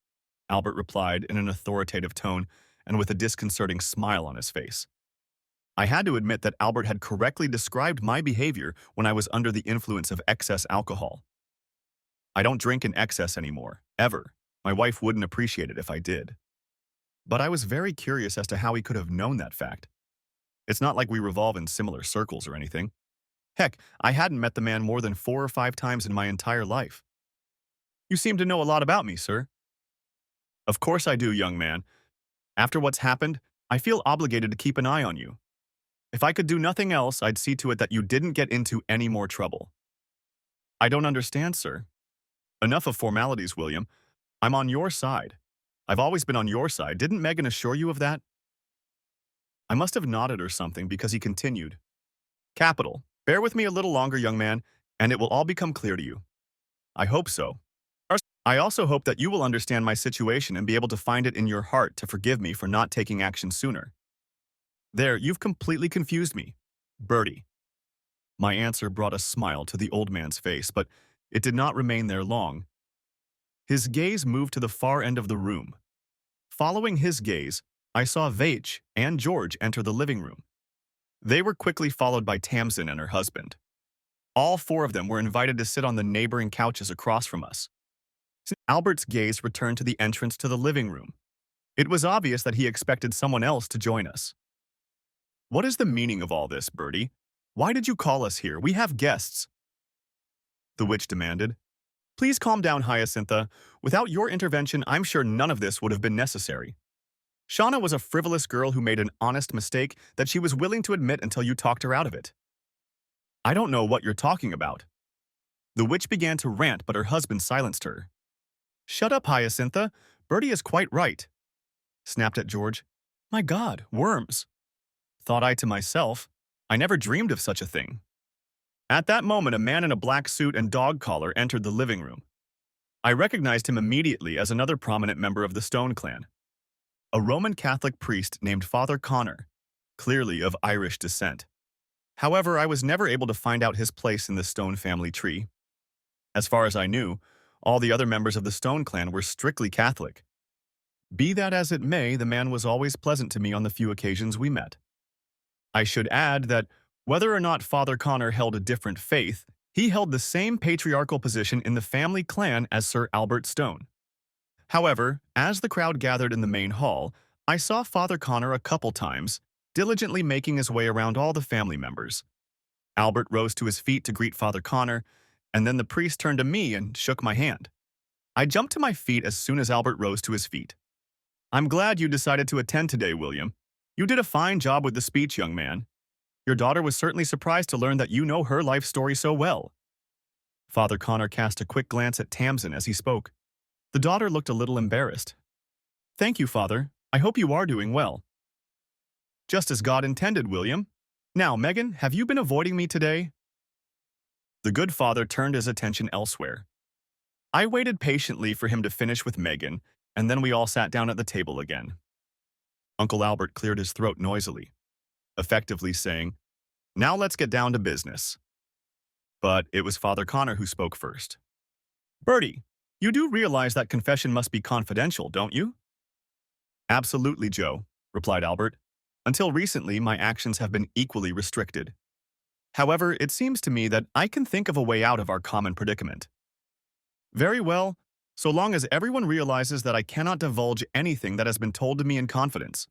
Albert replied in an authoritative tone and with a disconcerting smile on his face. I had to admit that Albert had correctly described my behavior when I was under the influence of excess alcohol. I don't drink in excess anymore, ever. My wife wouldn't appreciate it if I did. But I was very curious as to how he could have known that fact. It's not like we revolve in similar circles or anything. Heck, I hadn't met the man more than 4 or 5 times in my entire life. You seem to know a lot about me, sir. Of course I do, young man. After what's happened, I feel obligated to keep an eye on you. If I could do nothing else, I'd see to it that you didn't get into any more trouble. I don't understand, sir. Enough of formalities, William. I'm on your side. I've always been on your side. Didn't Megan assure you of that? I must have nodded or something because he continued. Capital. Bear with me a little longer, young man, and it will all become clear to you. I hope so. I also hope that you will understand my situation and be able to find it in your heart to forgive me for not taking action sooner. There, you've completely confused me. Bertie. My answer brought a smile to the old man's face, but it did not remain there long. His gaze moved to the far end of the room. Following his gaze, I saw Vaich and George enter the living room. They were quickly followed by Tamsin and her husband. All 4 of them were invited to sit on the neighboring couches across from us. Albert's gaze returned to the entrance to the living room. It was obvious that he expected someone else to join us. What is the meaning of all this, Bertie? Why did you call us here? We have guests. The witch demanded. Please calm down, Hyacintha. Without your intervention, I'm sure none of this would have been necessary. Shauna was a frivolous girl who made an honest mistake that she was willing to admit until you talked her out of it. I don't know what you're talking about. The witch began to rant, but her husband silenced her. Shut up, Hyacintha. Bertie is quite right, snapped at George. My God, worms. Thought I to myself, I never dreamed of such a thing. At that moment, a man in a black suit and dog collar entered the living room. I recognized him immediately as another prominent member of the Stone clan. A Roman Catholic priest named Father Connor, clearly of Irish descent. However, I was never able to find out his place in the Stone family tree. As far as I knew, all the other members of the Stone clan were strictly Catholic. Be that as it may, the man was always pleasant to me on the few occasions we met. I should add that whether or not Father Connor held a different faith, he held the same patriarchal position in the family clan as Sir Albert Stone. However, as the crowd gathered in the main hall, I saw Father Connor a couple times, diligently making his way around all the family members. Albert rose to his feet to greet Father Connor, and then the priest turned to me and shook my hand. I jumped to my feet as soon as Albert rose to his feet. I'm glad you decided to attend today, William. You did a fine job with the speech, young man. Your daughter was certainly surprised to learn that you know her life story so well. Father Connor cast a quick glance at Tamsin as he spoke. The daughter looked a little embarrassed. Thank you, Father. I hope you are doing well. Just as God intended, William. Now, Megan, have you been avoiding me today? The good father turned his attention elsewhere. I waited patiently for him to finish with Megan, and then we all sat down at the table again. Uncle Albert cleared his throat noisily, effectively saying, Now let's get down to business. But it was Father Connor who spoke first. Bertie, you do realize that confession must be confidential, don't you? Absolutely, Joe, replied Albert. Until recently, my actions have been equally restricted. However, it seems to me that I can think of a way out of our common predicament. Very well, so long as everyone realizes that I cannot divulge anything that has been told to me in confidence,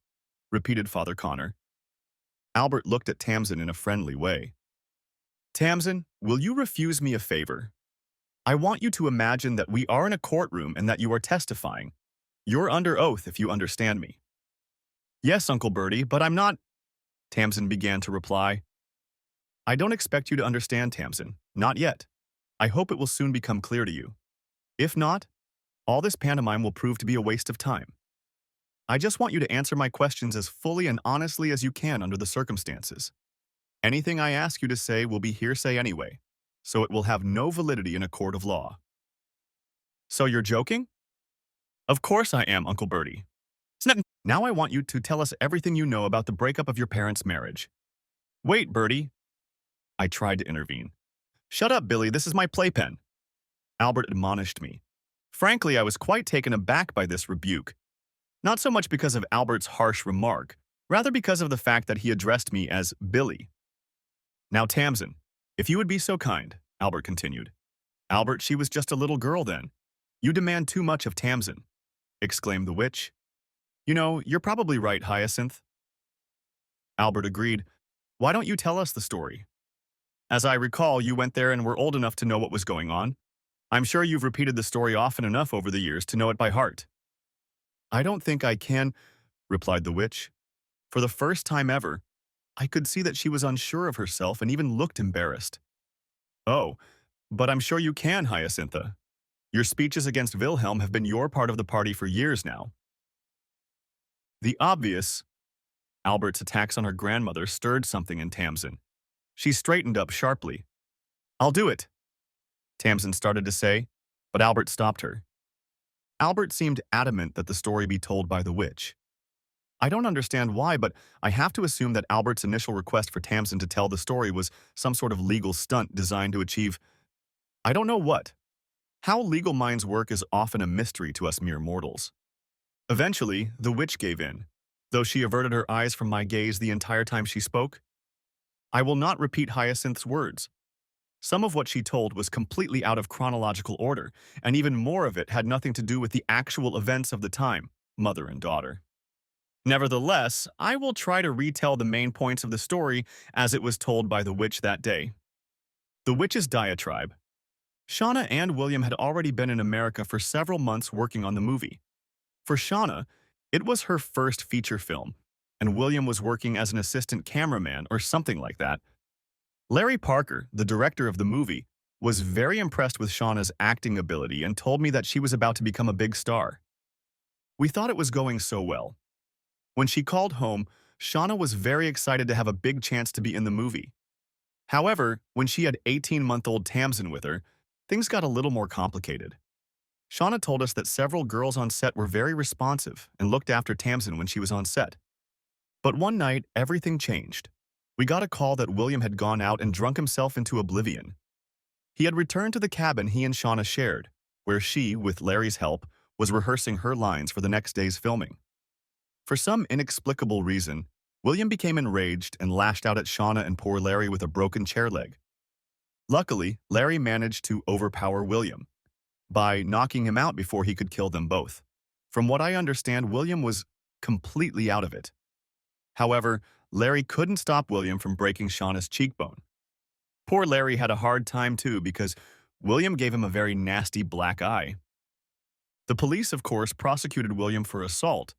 repeated Father Connor. Albert looked at Tamsin in a friendly way. Tamsin, will you refuse me a favor? I want you to imagine that we are in a courtroom and that you are testifying. You're under oath if you understand me. Yes, Uncle Bertie, but I'm not, Tamsin began to reply. I don't expect you to understand, Tamsin. Not yet. I hope it will soon become clear to you. If not, all this pantomime will prove to be a waste of time. I just want you to answer my questions as fully and honestly as you can under the circumstances. Anything I ask you to say will be hearsay anyway, so it will have no validity in a court of law. So you're joking? Of course I am, Uncle Bertie. Now I want you to tell us everything you know about the breakup of your parents' marriage. Wait, Bertie. I tried to intervene. Shut up, Billy, this is my playpen. Albert admonished me. Frankly, I was quite taken aback by this rebuke. Not so much because of Albert's harsh remark, rather because of the fact that he addressed me as Billy. Now, Tamsin, if you would be so kind, Albert continued. Albert, she was just a little girl then. You demand too much of Tamsin, exclaimed the witch. You know, you're probably right, Hyacinth. Albert agreed. Why don't you tell us the story? As I recall, you went there and were old enough to know what was going on. I'm sure you've repeated the story often enough over the years to know it by heart. I don't think I can, replied the witch. For the first time ever, I could see that she was unsure of herself and even looked embarrassed. Oh, but I'm sure you can, Hyacintha. Your speeches against Wilhelm have been your part of the party for years now. The obvious, Albert's attacks on her grandmother stirred something in Tamsin. She straightened up sharply. I'll do it, Tamsin started to say, but Albert stopped her. Albert seemed adamant that the story be told by the witch. I don't understand why, but I have to assume that Albert's initial request for Tamsin to tell the story was some sort of legal stunt designed to achieve I don't know what. How legal minds work is often a mystery to us mere mortals. Eventually, the witch gave in, though she averted her eyes from my gaze the entire time she spoke. I will not repeat Hyacinth's words. Some of what she told was completely out of chronological order, and even more of it had nothing to do with the actual events of the time, mother and daughter. Nevertheless, I will try to retell the main points of the story as it was told by the witch that day. The witch's diatribe. Shauna and William had already been in America for several months working on the movie. For Shauna, it was her first feature film, and William was working as an assistant cameraman or something like that. Larry Parker, the director of the movie, was very impressed with Shauna's acting ability and told me that she was about to become a big star. We thought it was going so well. When she called home, Shauna was very excited to have a big chance to be in the movie. However, when she had 18-month-old Tamsin with her, things got a little more complicated. Shauna told us that several girls on set were very responsive and looked after Tamsin when she was on set. But one night, everything changed. We got a call that William had gone out and drunk himself into oblivion. He had returned to the cabin he and Shauna shared, where she, with Larry's help, was rehearsing her lines for the next day's filming. For some inexplicable reason, William became enraged and lashed out at Shauna and poor Larry with a broken chair leg. Luckily, Larry managed to overpower William by knocking him out before he could kill them both. From what I understand, William was completely out of it. However, Larry couldn't stop William from breaking Shauna's cheekbone. Poor Larry had a hard time too because William gave him a very nasty black eye. The police, of course, prosecuted William for assault,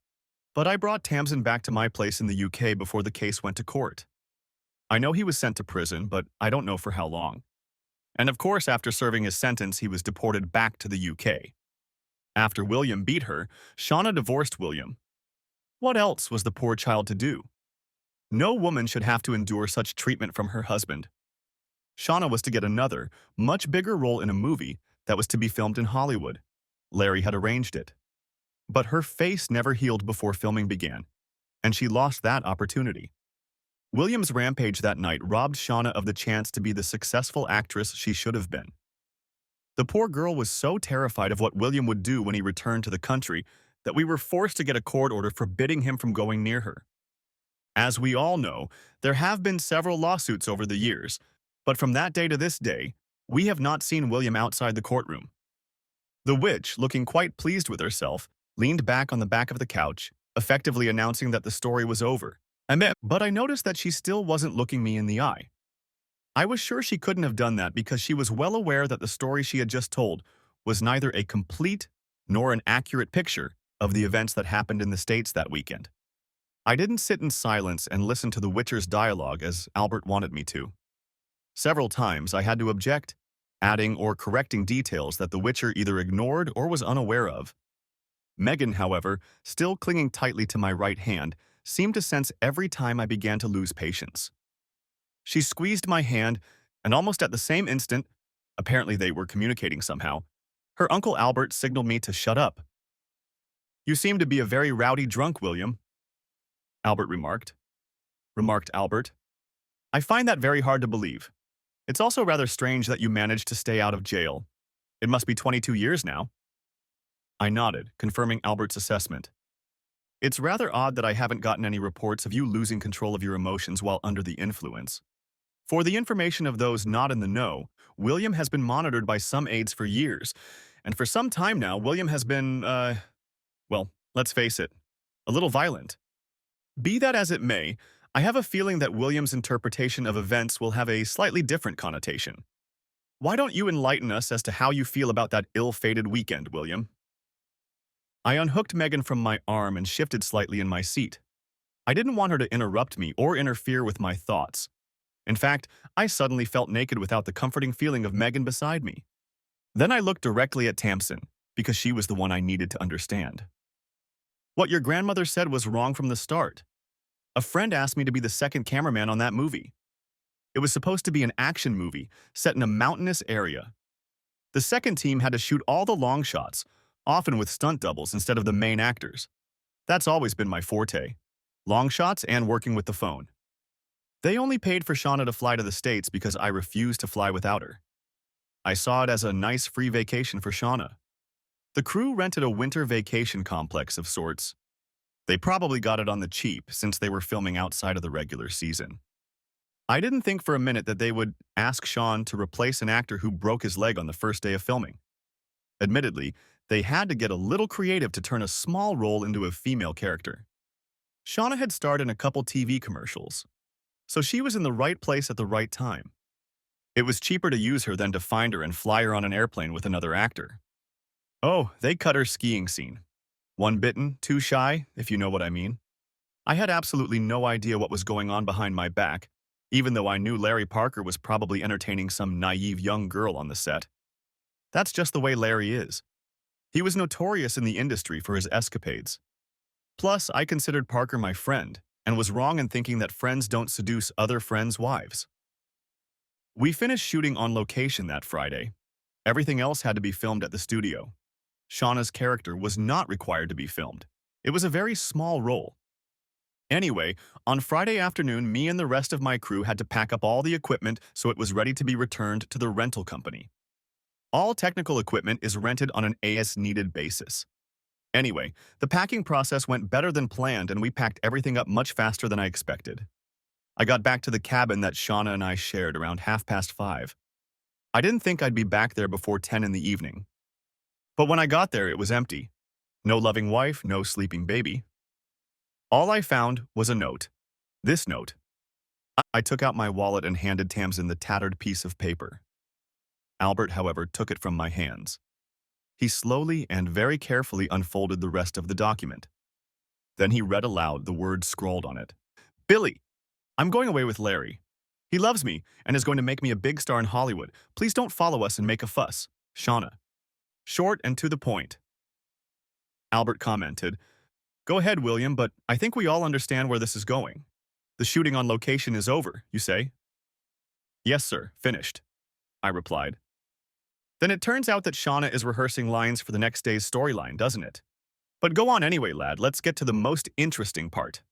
but I brought Tamsin back to my place in the UK before the case went to court. I know he was sent to prison, but I don't know for how long. And of course, after serving his sentence, he was deported back to the UK. After William beat her, Shauna divorced William. What else was the poor child to do? No woman should have to endure such treatment from her husband. Shauna was to get another, much bigger role in a movie that was to be filmed in Hollywood. Larry had arranged it. But her face never healed before filming began, and she lost that opportunity. William's rampage that night robbed Shauna of the chance to be the successful actress she should have been. The poor girl was so terrified of what William would do when he returned to the country that we were forced to get a court order forbidding him from going near her. As we all know, there have been several lawsuits over the years, but from that day to this day, we have not seen William outside the courtroom. The witch, looking quite pleased with herself, leaned back on the back of the couch, effectively announcing that the story was over. But I noticed that she still wasn't looking me in the eye. I was sure she couldn't have done that because she was well aware that the story she had just told was neither a complete nor an accurate picture of the events that happened in the States that weekend. I didn't sit in silence and listen to the witcher's dialogue as Albert wanted me to. Several times I had to object, adding or correcting details that the Witcher either ignored or was unaware of. Megan, however, still clinging tightly to my right hand, seemed to sense every time I began to lose patience. She squeezed my hand, and almost at the same instant, apparently they were communicating somehow, her Uncle Albert signaled me to shut up. "You seem to be a very rowdy drunk, William," Albert remarked Albert. "I find that very hard to believe. It's also rather strange that you managed to stay out of jail. It must be 22 years now." I nodded, confirming Albert's assessment. "It's rather odd that I haven't gotten any reports of you losing control of your emotions while under the influence. For the information of those not in the know, William has been monitored by some aides for years, and for some time now, William has been, well, let's face it, a little violent. Be that as it may, I have a feeling that William's interpretation of events will have a slightly different connotation. Why don't you enlighten us as to how you feel about that ill-fated weekend, William?" I unhooked Megan from my arm and shifted slightly in my seat. I didn't want her to interrupt me or interfere with my thoughts. In fact, I suddenly felt naked without the comforting feeling of Megan beside me. Then I looked directly at Tamsin, because she was the one I needed to understand. "What your grandmother said was wrong from the start. A friend asked me to be the second cameraman on that movie. It was supposed to be an action movie set in a mountainous area. The second team had to shoot all the long shots, often with stunt doubles instead of the main actors. That's always been my forte, long shots and working with the phone. They only paid for Shauna to fly to the States because I refused to fly without her. I saw it as a nice free vacation for Shauna. The crew rented a winter vacation complex of sorts. They probably got it on the cheap since they were filming outside of the regular season. I didn't think for a minute that they would ask Sean to replace an actor who broke his leg on the first day of filming. Admittedly, they had to get a little creative to turn a small role into a female character. Shauna had starred in a couple TV commercials, so she was in the right place at the right time. It was cheaper to use her than to find her and fly her on an airplane with another actor. Oh, they cut her skiing scene. One bitten, two shy, if you know what I mean. I had absolutely no idea what was going on behind my back, even though I knew Larry Parker was probably entertaining some naive young girl on the set. That's just the way Larry is. He was notorious in the industry for his escapades. Plus, I considered Parker my friend, and was wrong in thinking that friends don't seduce other friends' wives. We finished shooting on location that Friday. Everything else had to be filmed at the studio. Shauna's character was not required to be filmed. It was a very small role. Anyway, on Friday afternoon, me and the rest of my crew had to pack up all the equipment so it was ready to be returned to the rental company. All technical equipment is rented on an as-needed basis. Anyway, the packing process went better than planned and we packed everything up much faster than I expected. I got back to the cabin that Shauna and I shared around 5:30. I didn't think I'd be back there before 10 in the evening. But when I got there, it was empty. No loving wife, no sleeping baby. All I found was a note. This note. I took out my wallet and handed Tamsin the tattered piece of paper. Albert, however, took it from my hands. He slowly and very carefully unfolded the rest of the document. Then he read aloud the words scrawled on it. "Billy, I'm going away with Larry. He loves me and is going to make me a big star in Hollywood. Please don't follow us and make a fuss. Shauna." Short and to the point. Albert commented, "Go ahead, William, but I think we all understand where this is going. The shooting on location is over, you say?" "Yes, sir, finished," I replied. "Then it turns out that Shauna is rehearsing lines for the next day's storyline, doesn't it? But go on anyway, lad, let's get to the most interesting part."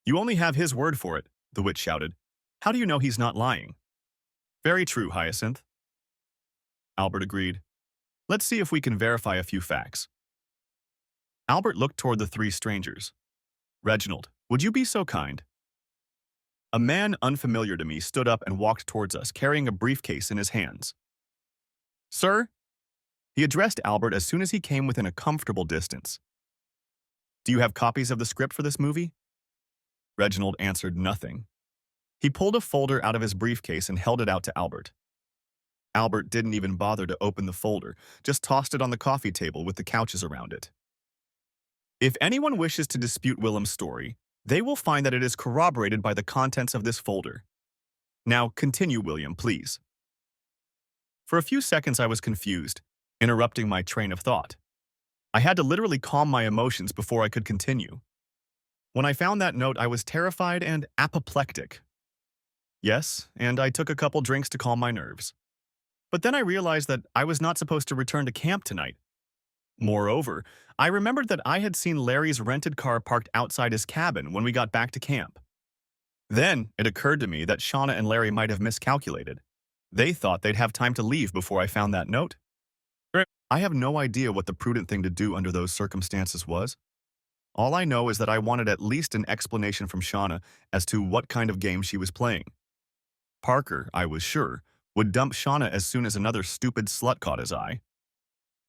"You only have his word for it," the witch shouted. "How do you know he's not lying?" "Very true, Hyacinth," Albert agreed. "Let's see if we can verify a few facts." Albert looked toward the three strangers. "Reginald, would you be so kind?" A man unfamiliar to me stood up and walked towards us, carrying a briefcase in his hands. "Sir?" He addressed Albert as soon as he came within a comfortable distance. "Do you have copies of the script for this movie?" Reginald answered nothing. He pulled a folder out of his briefcase and held it out to Albert. Albert didn't even bother to open the folder, just tossed it on the coffee table with the couches around it. If anyone wishes to dispute Willem's story, they will find that it is corroborated by the contents of this folder. Now continue, William, please. For a few seconds, I was confused, interrupting my train of thought. I had to literally calm my emotions before I could continue. When I found that note, I was terrified and apoplectic. Yes, and I took a couple drinks to calm my nerves. But then I realized that I was not supposed to return to camp tonight. Moreover, I remembered that I had seen Larry's rented car parked outside his cabin when we got back to camp. Then it occurred to me that Shauna and Larry might have miscalculated. They thought they'd have time to leave before I found that note. I have no idea what the prudent thing to do under those circumstances was. All I know is that I wanted at least an explanation from Shauna as to what kind of game she was playing. Parker, I was sure, would dump Shauna as soon as another stupid slut caught his eye.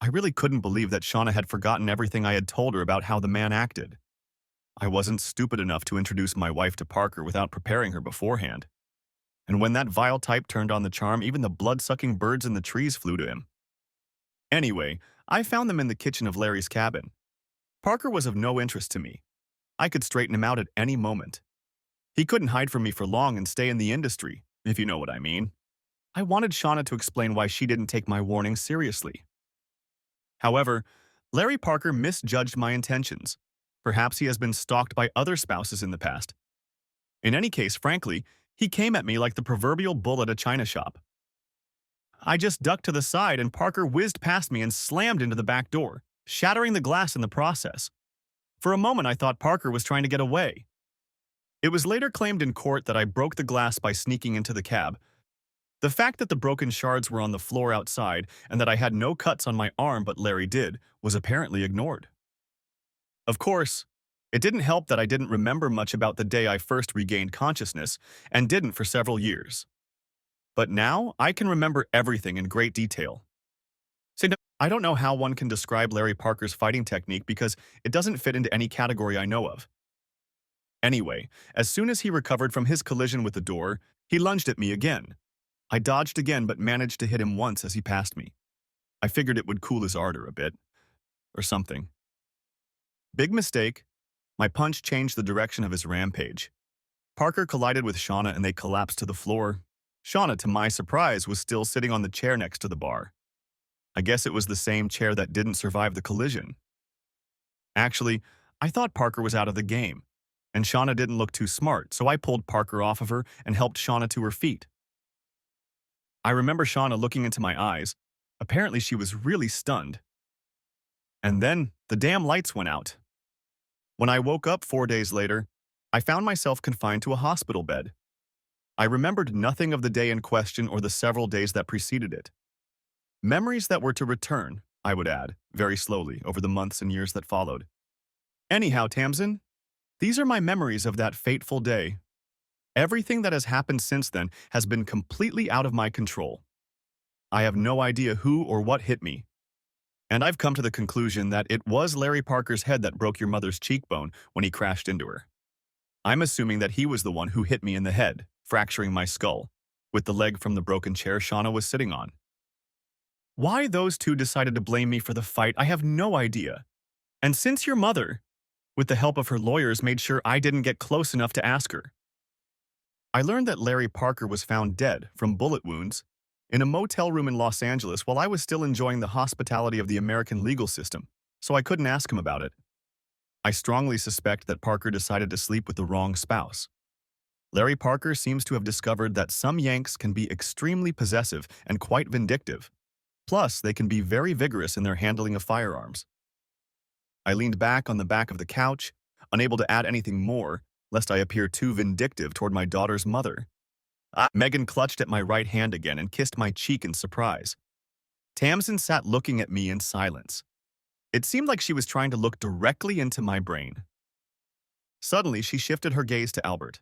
I really couldn't believe that Shauna had forgotten everything I had told her about how the man acted. I wasn't stupid enough to introduce my wife to Parker without preparing her beforehand. And when that vile type turned on the charm, even the blood-sucking birds in the trees flew to him. Anyway, I found them in the kitchen of Larry's cabin. Parker was of no interest to me. I could straighten him out at any moment. He couldn't hide from me for long and stay in the industry, if you know what I mean. I wanted Shauna to explain why she didn't take my warning seriously. However, Larry Parker misjudged my intentions. Perhaps he has been stalked by other spouses in the past. In any case, frankly, he came at me like the proverbial bull at a china shop. I just ducked to the side and Parker whizzed past me and slammed into the back door, shattering the glass in the process. For a moment, I thought Parker was trying to get away. It was later claimed in court that I broke the glass by sneaking into the cab. The fact that the broken shards were on the floor outside and that I had no cuts on my arm but Larry did was apparently ignored. Of course, it didn't help that I didn't remember much about the day I first regained consciousness and didn't for several years. But now, I can remember everything in great detail. I don't know how one can describe Larry Parker's fighting technique because it doesn't fit into any category I know of. Anyway, as soon as he recovered from his collision with the door, he lunged at me again. I dodged again but managed to hit him once as he passed me. I figured it would cool his ardor a bit. Or something. Big mistake. My punch changed the direction of his rampage. Parker collided with Shauna and they collapsed to the floor. Shauna, to my surprise, was still sitting on the chair next to the bar. I guess it was the same chair that didn't survive the collision. Actually, I thought Parker was out of the game, and Shauna didn't look too smart, so I pulled Parker off of her and helped Shauna to her feet. I remember Shauna looking into my eyes. Apparently she was really stunned. And then the damn lights went out. When I woke up 4 days later, I found myself confined to a hospital bed. I remembered nothing of the day in question or the several days that preceded it. Memories that were to return, I would add, very slowly over the months and years that followed. Anyhow, Tamsin, these are my memories of that fateful day. Everything that has happened since then has been completely out of my control. I have no idea who or what hit me. And I've come to the conclusion that it was Larry Parker's head that broke your mother's cheekbone when he crashed into her. I'm assuming that he was the one who hit me in the head, fracturing my skull, with the leg from the broken chair Shauna was sitting on. Why those two decided to blame me for the fight, I have no idea. And since your mother, with the help of her lawyers, made sure I didn't get close enough to ask her. I learned that Larry Parker was found dead from bullet wounds in a motel room in Los Angeles while I was still enjoying the hospitality of the American legal system, so I couldn't ask him about it. I strongly suspect that Parker decided to sleep with the wrong spouse. Larry Parker seems to have discovered that some Yanks can be extremely possessive and quite vindictive. Plus, they can be very vigorous in their handling of firearms. I leaned back on the back of the couch, unable to add anything more, lest I appear too vindictive toward my daughter's mother. Megan clutched at my right hand again and kissed my cheek in surprise. Tamsin sat looking at me in silence. It seemed like she was trying to look directly into my brain. Suddenly, she shifted her gaze to Albert.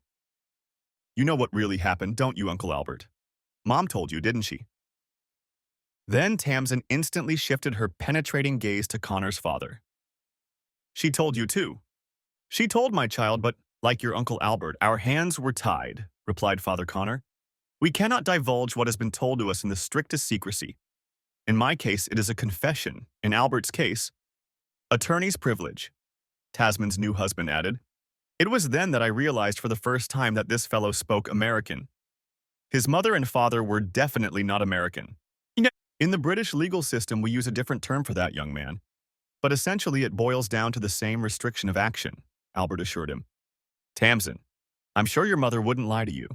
You know what really happened, don't you, Uncle Albert? Mom told you, didn't she? Then Tamsin instantly shifted her penetrating gaze to Connor's father. She told you too. She told my child, but like your Uncle Albert, our hands were tied, replied Father Connor. We cannot divulge what has been told to us in the strictest secrecy. In my case, it is a confession. In Albert's case, attorney's privilege, Tasman's new husband added. It was then that I realized for the first time that this fellow spoke American. His mother and father were definitely not American. In the British legal system, we use a different term for that, young man. But essentially, it boils down to the same restriction of action, Albert assured him. Tamsin, I'm sure your mother wouldn't lie to you.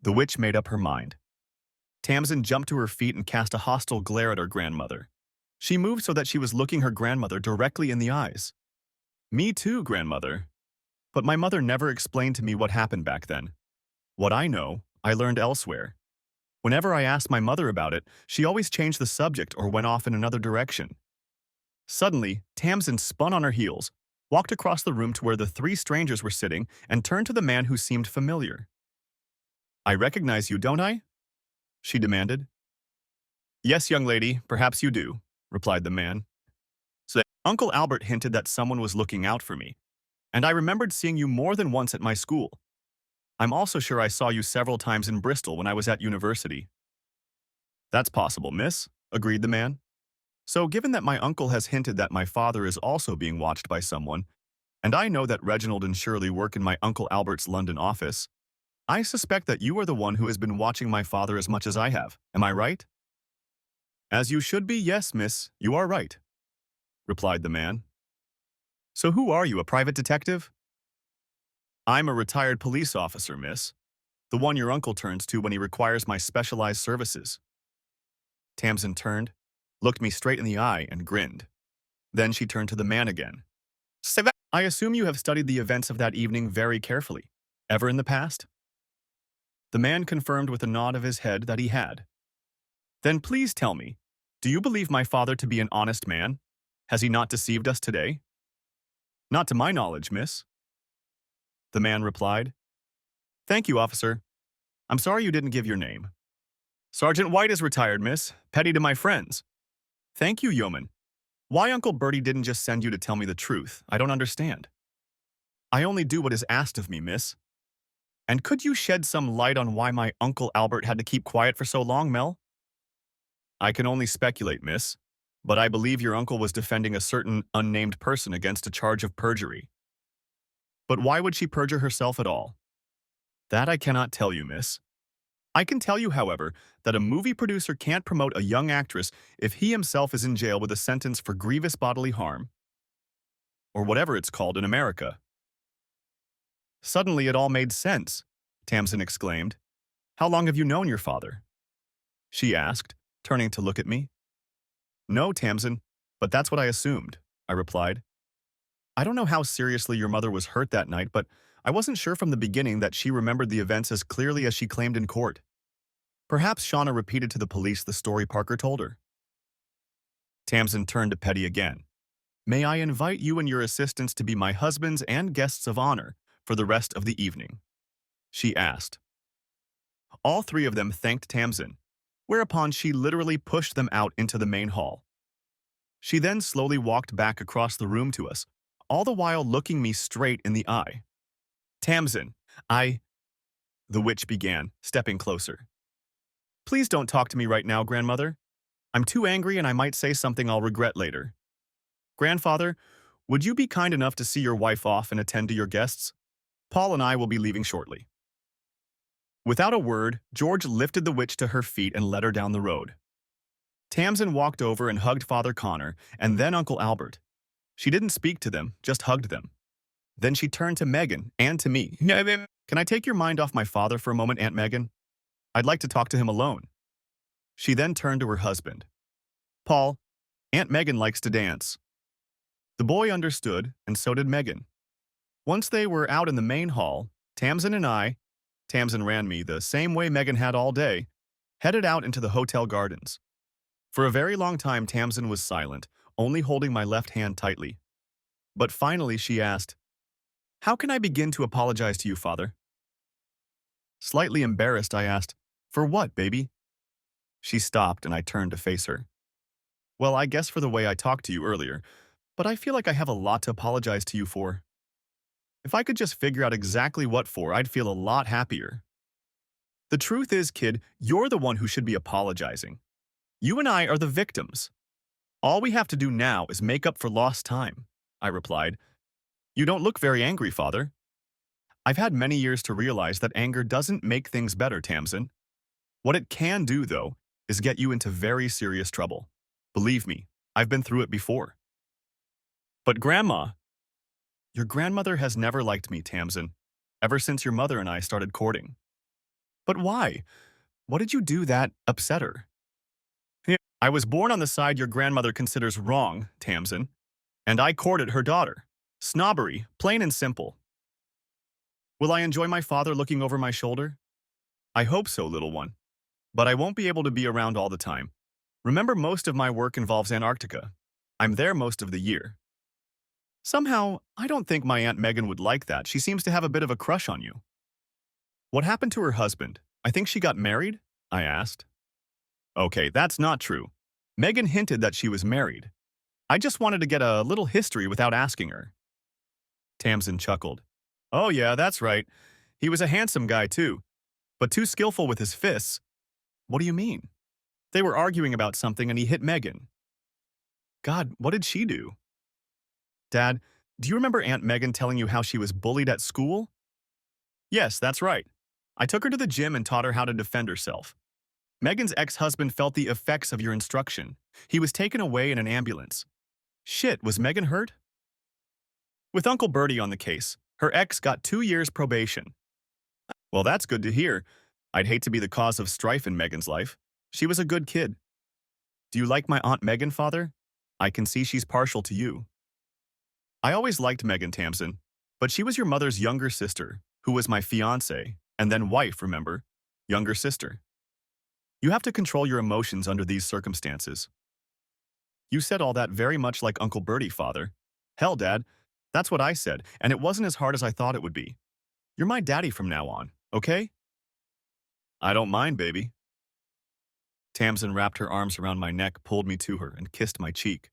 The witch made up her mind. Tamsin jumped to her feet and cast a hostile glare at her grandmother. She moved so that she was looking her grandmother directly in the eyes. Me too, grandmother. But my mother never explained to me what happened back then. What I know, I learned elsewhere. Whenever I asked my mother about it, she always changed the subject or went off in another direction. Suddenly, Tamsin spun on her heels, walked across the room to where the three strangers were sitting, and turned to the man who seemed familiar. I recognize you, don't I? She demanded. Yes, young lady, perhaps you do, replied the man. So Uncle Albert hinted that someone was looking out for me, and I remembered seeing you more than once at my school. I'm also sure I saw you several times in Bristol when I was at university. That's possible, miss, agreed the man. So given that my uncle has hinted that my father is also being watched by someone, and I know that Reginald and Shirley work in my Uncle Albert's London office, I suspect that you are the one who has been watching my father as much as I have. Am I right? As you should be, yes, miss, you are right, replied the man. So who are you, a private detective? I'm a retired police officer, miss. The one your uncle turns to when he requires my specialized services. Tamsin turned, looked me straight in the eye, and grinned. Then she turned to the man again. I assume you have studied the events of that evening very carefully. Ever in the past? The man confirmed with a nod of his head that he had. Then please tell me, do you believe my father to be an honest man? Has he not deceived us today? Not to my knowledge, miss. The man replied. Thank you, officer. I'm sorry you didn't give your name. Sergeant White is retired, miss. Petty to my friends. Thank you, yeoman. Why Uncle Bertie didn't just send you to tell me the truth, I don't understand. I only do what is asked of me, miss. And could you shed some light on why my Uncle Albert had to keep quiet for so long, Mel? I can only speculate, miss, but I believe your uncle was defending a certain unnamed person against a charge of perjury. But why would she perjure herself at all? That I cannot tell you, miss. I can tell you, however, that a movie producer can't promote a young actress if he himself is in jail with a sentence for grievous bodily harm, or whatever it's called in America. Suddenly it all made sense, Tamsin exclaimed. How long have you known your father? She asked, turning to look at me. No, Tamsin, but that's what I assumed, I replied. I don't know how seriously your mother was hurt that night, but I wasn't sure from the beginning that she remembered the events as clearly as she claimed in court. Perhaps Shauna repeated to the police the story Parker told her. Tamsin turned to Petty again. May I invite you and your assistants to be my husbands and guests of honor for the rest of the evening? She asked. All three of them thanked Tamsin, whereupon she literally pushed them out into the main hall. She then slowly walked back across the room to us, all the while looking me straight in the eye. Tamsin, the witch began, stepping closer. Please don't talk to me right now, grandmother. I'm too angry and I might say something I'll regret later. Grandfather, would you be kind enough to see your wife off and attend to your guests? Paul and I will be leaving shortly. Without a word, George lifted the witch to her feet and led her down the road. Tamsin walked over and hugged Father Connor and then Uncle Albert. She didn't speak to them, just hugged them. Then she turned to Megan and to me. Can I take your mind off my father for a moment, Aunt Megan? I'd like to talk to him alone. She then turned to her husband. Paul, Aunt Megan likes to dance. The boy understood, and so did Megan. Once they were out in the main hall, Tamsin and I, Tamsin ran me the same way Megan had all day, headed out into the hotel gardens. For a very long time, Tamsin was silent, only holding my left hand tightly. But finally she asked, How can I begin to apologize to you, Father? Slightly embarrassed, I asked, For what, baby? She stopped and I turned to face her. Well, I guess for the way I talked to you earlier, but I feel like I have a lot to apologize to you for. If I could just figure out exactly what for, I'd feel a lot happier. The truth is, kid, you're the one who should be apologizing. You and I are the victims. All we have to do now is make up for lost time, I replied. You don't look very angry, Father. I've had many years to realize that anger doesn't make things better, Tamsin. What it can do, though, is get you into very serious trouble. Believe me, I've been through it before. But Grandma, your grandmother has never liked me, Tamsin, ever since your mother and I started courting. But why? What did you do that upset her? Yeah, I was born on the side your grandmother considers wrong, Tamsin, and I courted her daughter. Snobbery, plain and simple. Will I enjoy my father looking over my shoulder? I hope so, little one. But I won't be able to be around all the time. Remember, most of my work involves Antarctica. I'm there most of the year. Somehow, I don't think my Aunt Megan would like that. She seems to have a bit of a crush on you. What happened to her husband? I think she got married? I asked. Okay, that's not true. Megan hinted that she was married. I just wanted to get a little history without asking her. Tamsin chuckled. Oh yeah, that's right. He was a handsome guy too, but too skillful with his fists. What do you mean? They were arguing about something and he hit Megan. God, what did she do? Dad, do you remember Aunt Megan telling you how she was bullied at school? Yes, that's right. I took her to the gym and taught her how to defend herself. Megan's ex-husband felt the effects of your instruction. He was taken away in an ambulance. Shit, was Megan hurt? With Uncle Bertie on the case, her ex got 2 years probation. Well, that's good to hear. I'd hate to be the cause of strife in Megan's life. She was a good kid. Do you like my Aunt Megan, Father? I can see she's partial to you. I always liked Megan, Tamsin, but she was your mother's younger sister, who was my fiancée, and then wife, remember? Younger sister. You have to control your emotions under these circumstances. You said all that very much like Uncle Bertie, Father. Hell, Dad, that's what I said, and it wasn't as hard as I thought it would be. You're my daddy from now on, okay? I don't mind, baby. Tamsin wrapped her arms around my neck, pulled me to her, and kissed my cheek.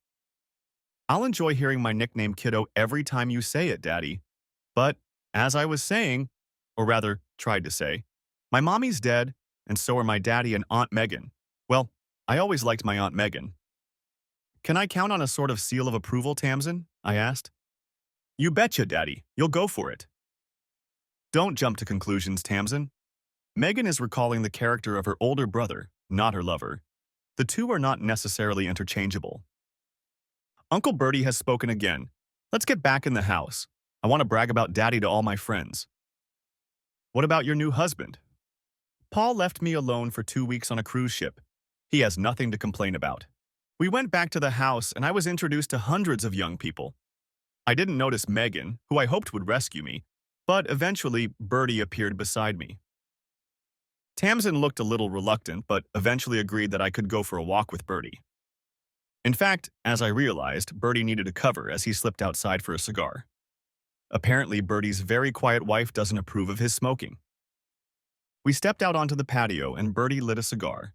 I'll enjoy hearing my nickname Kiddo every time you say it, Daddy. But, as I was saying, or rather, tried to say, my mommy's dead, and so are my daddy and Aunt Megan. Well, I always liked my Aunt Megan. Can I count on a sort of seal of approval, Tamsin? I asked. You betcha, Daddy. You'll go for it. Don't jump to conclusions, Tamsin. Megan is recalling the character of her older brother, not her lover. The two are not necessarily interchangeable. Uncle Bertie has spoken again. Let's get back in the house. I want to brag about Daddy to all my friends. What about your new husband? Paul left me alone for 2 weeks on a cruise ship. He has nothing to complain about. We went back to the house and I was introduced to hundreds of young people. I didn't notice Megan, who I hoped would rescue me, but eventually Bertie appeared beside me. Tamsin looked a little reluctant, but eventually agreed that I could go for a walk with Bertie. In fact, as I realized, Bertie needed a cover as he slipped outside for a cigar. Apparently, Bertie's very quiet wife doesn't approve of his smoking. We stepped out onto the patio and Bertie lit a cigar.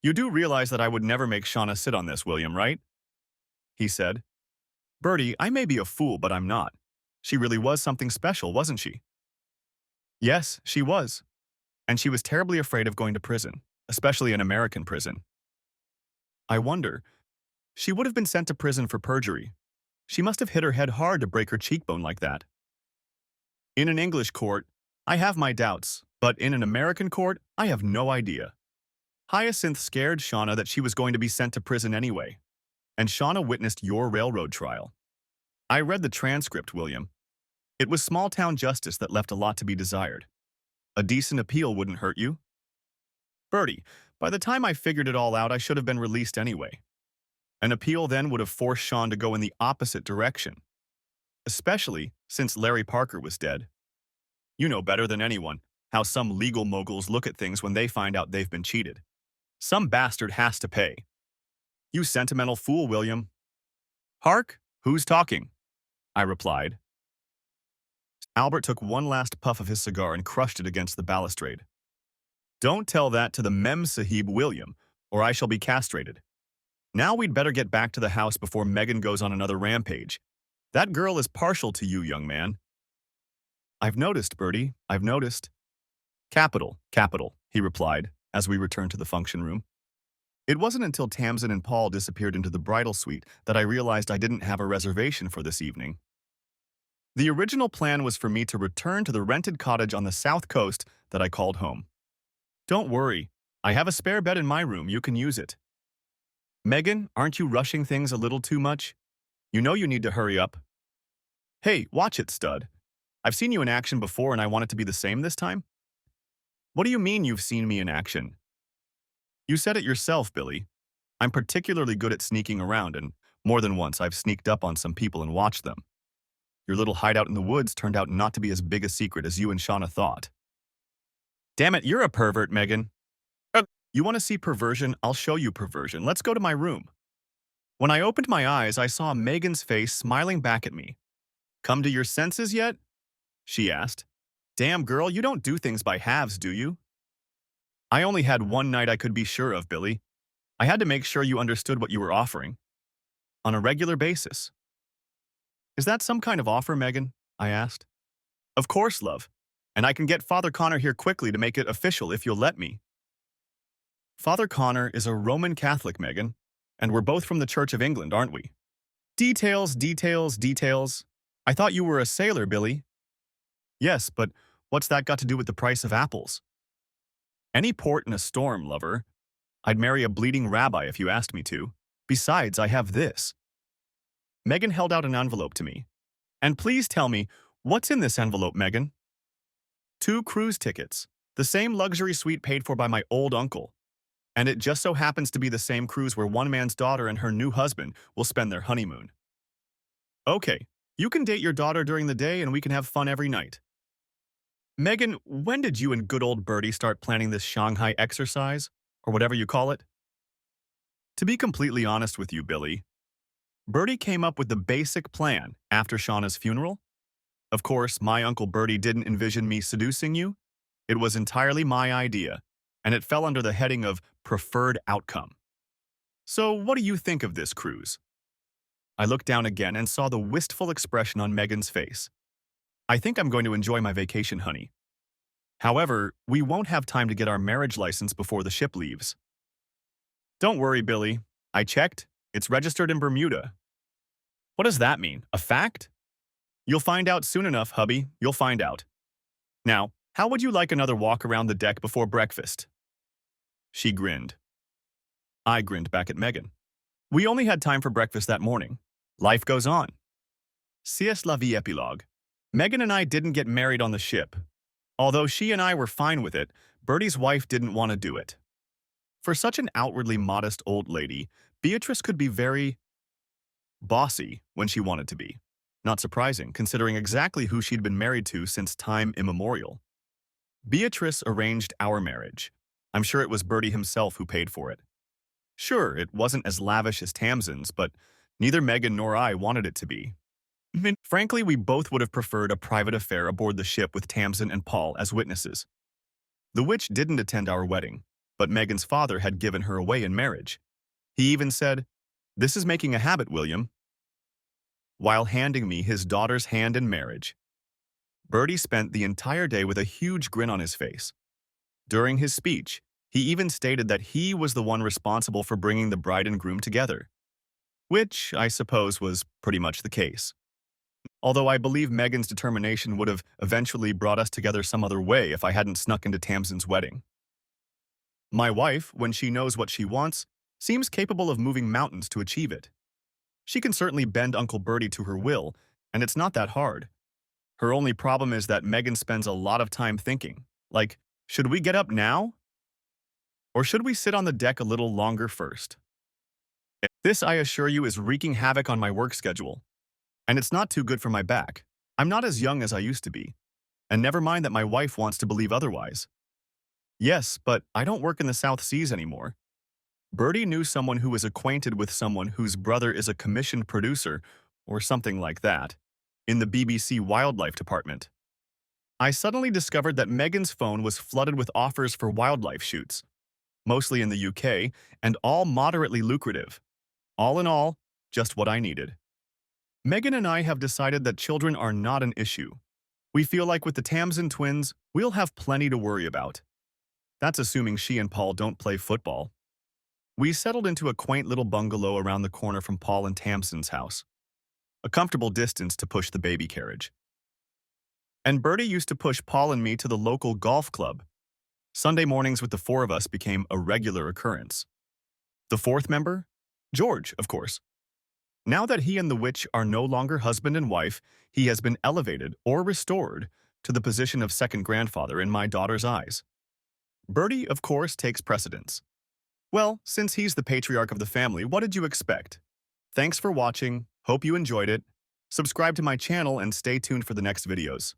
You do realize that I would never make Shauna sit on this, William, right? He said. Bertie, I may be a fool, but I'm not. She really was something special, wasn't she? Yes, she was. And she was terribly afraid of going to prison, especially an American prison. I wonder, she would have been sent to prison for perjury. She must have hit her head hard to break her cheekbone like that. In an English court, I have my doubts, but in an American court, I have no idea. Hyacinth scared Shauna that she was going to be sent to prison anyway, and Shauna witnessed your railroad trial. I read the transcript, William. It was small-town justice that left a lot to be desired. A decent appeal wouldn't hurt you. Bertie, by the time I figured it all out, I should have been released anyway. An appeal then would have forced Sean to go in the opposite direction, especially since Larry Parker was dead. You know better than anyone how some legal moguls look at things when they find out they've been cheated. Some bastard has to pay. You sentimental fool, William. Hark, who's talking? I replied. Albert took one last puff of his cigar and crushed it against the balustrade. Don't tell that to the Mem Sahib, William, or I shall be castrated. Now we'd better get back to the house before Megan goes on another rampage. That girl is partial to you, young man. I've noticed, Bertie, I've noticed. Capital, capital, he replied, as we returned to the function room. It wasn't until Tamsin and Paul disappeared into the bridal suite that I realized I didn't have a reservation for this evening. The original plan was for me to return to the rented cottage on the south coast that I called home. Don't worry, I have a spare bed in my room, you can use it. Megan, aren't you rushing things a little too much? You know you need to hurry up. Hey, watch it, stud. I've seen you in action before and I want it to be the same this time? What do you mean you've seen me in action? You said it yourself, Billy. I'm particularly good at sneaking around, and more than once I've sneaked up on some people and watched them. Your little hideout in the woods turned out not to be as big a secret as you and Shauna thought. Damn it, you're a pervert, Megan. You want to see perversion? I'll show you perversion. Let's go to my room. When I opened my eyes, I saw Megan's face smiling back at me. Come to your senses yet? She asked. Damn, girl, you don't do things by halves, do you? I only had one night I could be sure of, Billy. I had to make sure you understood what you were offering. On a regular basis. Is that some kind of offer, Megan? I asked. Of course, love. And I can get Father Connor here quickly to make it official if you'll let me. Father Connor is a Roman Catholic, Megan, and we're both from the Church of England, aren't we? Details, details, details. I thought you were a sailor, Billy. Yes, but what's that got to do with the price of apples? Any port in a storm, lover. I'd marry a bleeding rabbi if you asked me to. Besides, I have this. Megan held out an envelope to me. And please tell me, what's in this envelope, Megan? 2 cruise tickets, the same luxury suite paid for by my old uncle. And it just so happens to be the same cruise where one man's daughter and her new husband will spend their honeymoon. Okay, you can date your daughter during the day and we can have fun every night. Megan, when did you and good old Bertie start planning this Shanghai exercise, or whatever you call it? To be completely honest with you, Billy, Bertie came up with the basic plan after Shauna's funeral. Of course, my Uncle Bertie didn't envision me seducing you. It was entirely my idea, and it fell under the heading of preferred outcome. So what do you think of this cruise? I looked down again and saw the wistful expression on Megan's face. I think I'm going to enjoy my vacation, honey. However, we won't have time to get our marriage license before the ship leaves. Don't worry, Billy. I checked. It's registered in Bermuda. What does that mean? A fact? You'll find out soon enough, hubby. You'll find out. Now, how would you like another walk around the deck before breakfast? She grinned. I grinned back at Megan. We only had time for breakfast that morning. Life goes on. C'est la vie epilogue. Megan and I didn't get married on the ship. Although she and I were fine with it, Bertie's wife didn't want to do it. For such an outwardly modest old lady, Beatrice could be very bossy when she wanted to be. Not surprising, considering exactly who she'd been married to since time immemorial. Beatrice arranged our marriage. I'm sure it was Bertie himself who paid for it. Sure, it wasn't as lavish as Tamsin's, but neither Megan nor I wanted it to be. Frankly, we both would have preferred a private affair aboard the ship with Tamsin and Paul as witnesses. The witch didn't attend our wedding, but Megan's father had given her away in marriage. He even said, "This is making a habit, William," while handing me his daughter's hand in marriage. Bertie spent the entire day with a huge grin on his face. During his speech, he even stated that he was the one responsible for bringing the bride and groom together, which I suppose was pretty much the case. Although I believe Megan's determination would have eventually brought us together some other way if I hadn't snuck into Tamsin's wedding. My wife, when she knows what she wants, seems capable of moving mountains to achieve it. She can certainly bend Uncle Bertie to her will, and it's not that hard. Her only problem is that Megan spends a lot of time thinking, like, should we get up now? Or should we sit on the deck a little longer first? This, I assure you, is wreaking havoc on my work schedule. And it's not too good for my back. I'm not as young as I used to be. And never mind that my wife wants to believe otherwise. Yes, but I don't work in the South Seas anymore. Bertie knew someone who was acquainted with someone whose brother is a commissioned producer, or something like that, in the BBC Wildlife Department. I suddenly discovered that Megan's phone was flooded with offers for wildlife shoots, mostly in the UK, and all moderately lucrative. All in all, just what I needed. Megan and I have decided that children are not an issue. We feel like with the Tamsin twins, we'll have plenty to worry about. That's assuming she and Paul don't play football. We settled into a quaint little bungalow around the corner from Paul and Tamsin's house, a comfortable distance to push the baby carriage. And Bertie used to push Paul and me to the local golf club, Sunday mornings with the four of us became a regular occurrence. The fourth member? George, of course. Now that he and the witch are no longer husband and wife, he has been elevated or restored to the position of second grandfather in my daughter's eyes. Bertie, of course, takes precedence. Well, since he's the patriarch of the family, what did you expect? Thanks for watching. Hope you enjoyed it. Subscribe to my channel and stay tuned for the next videos.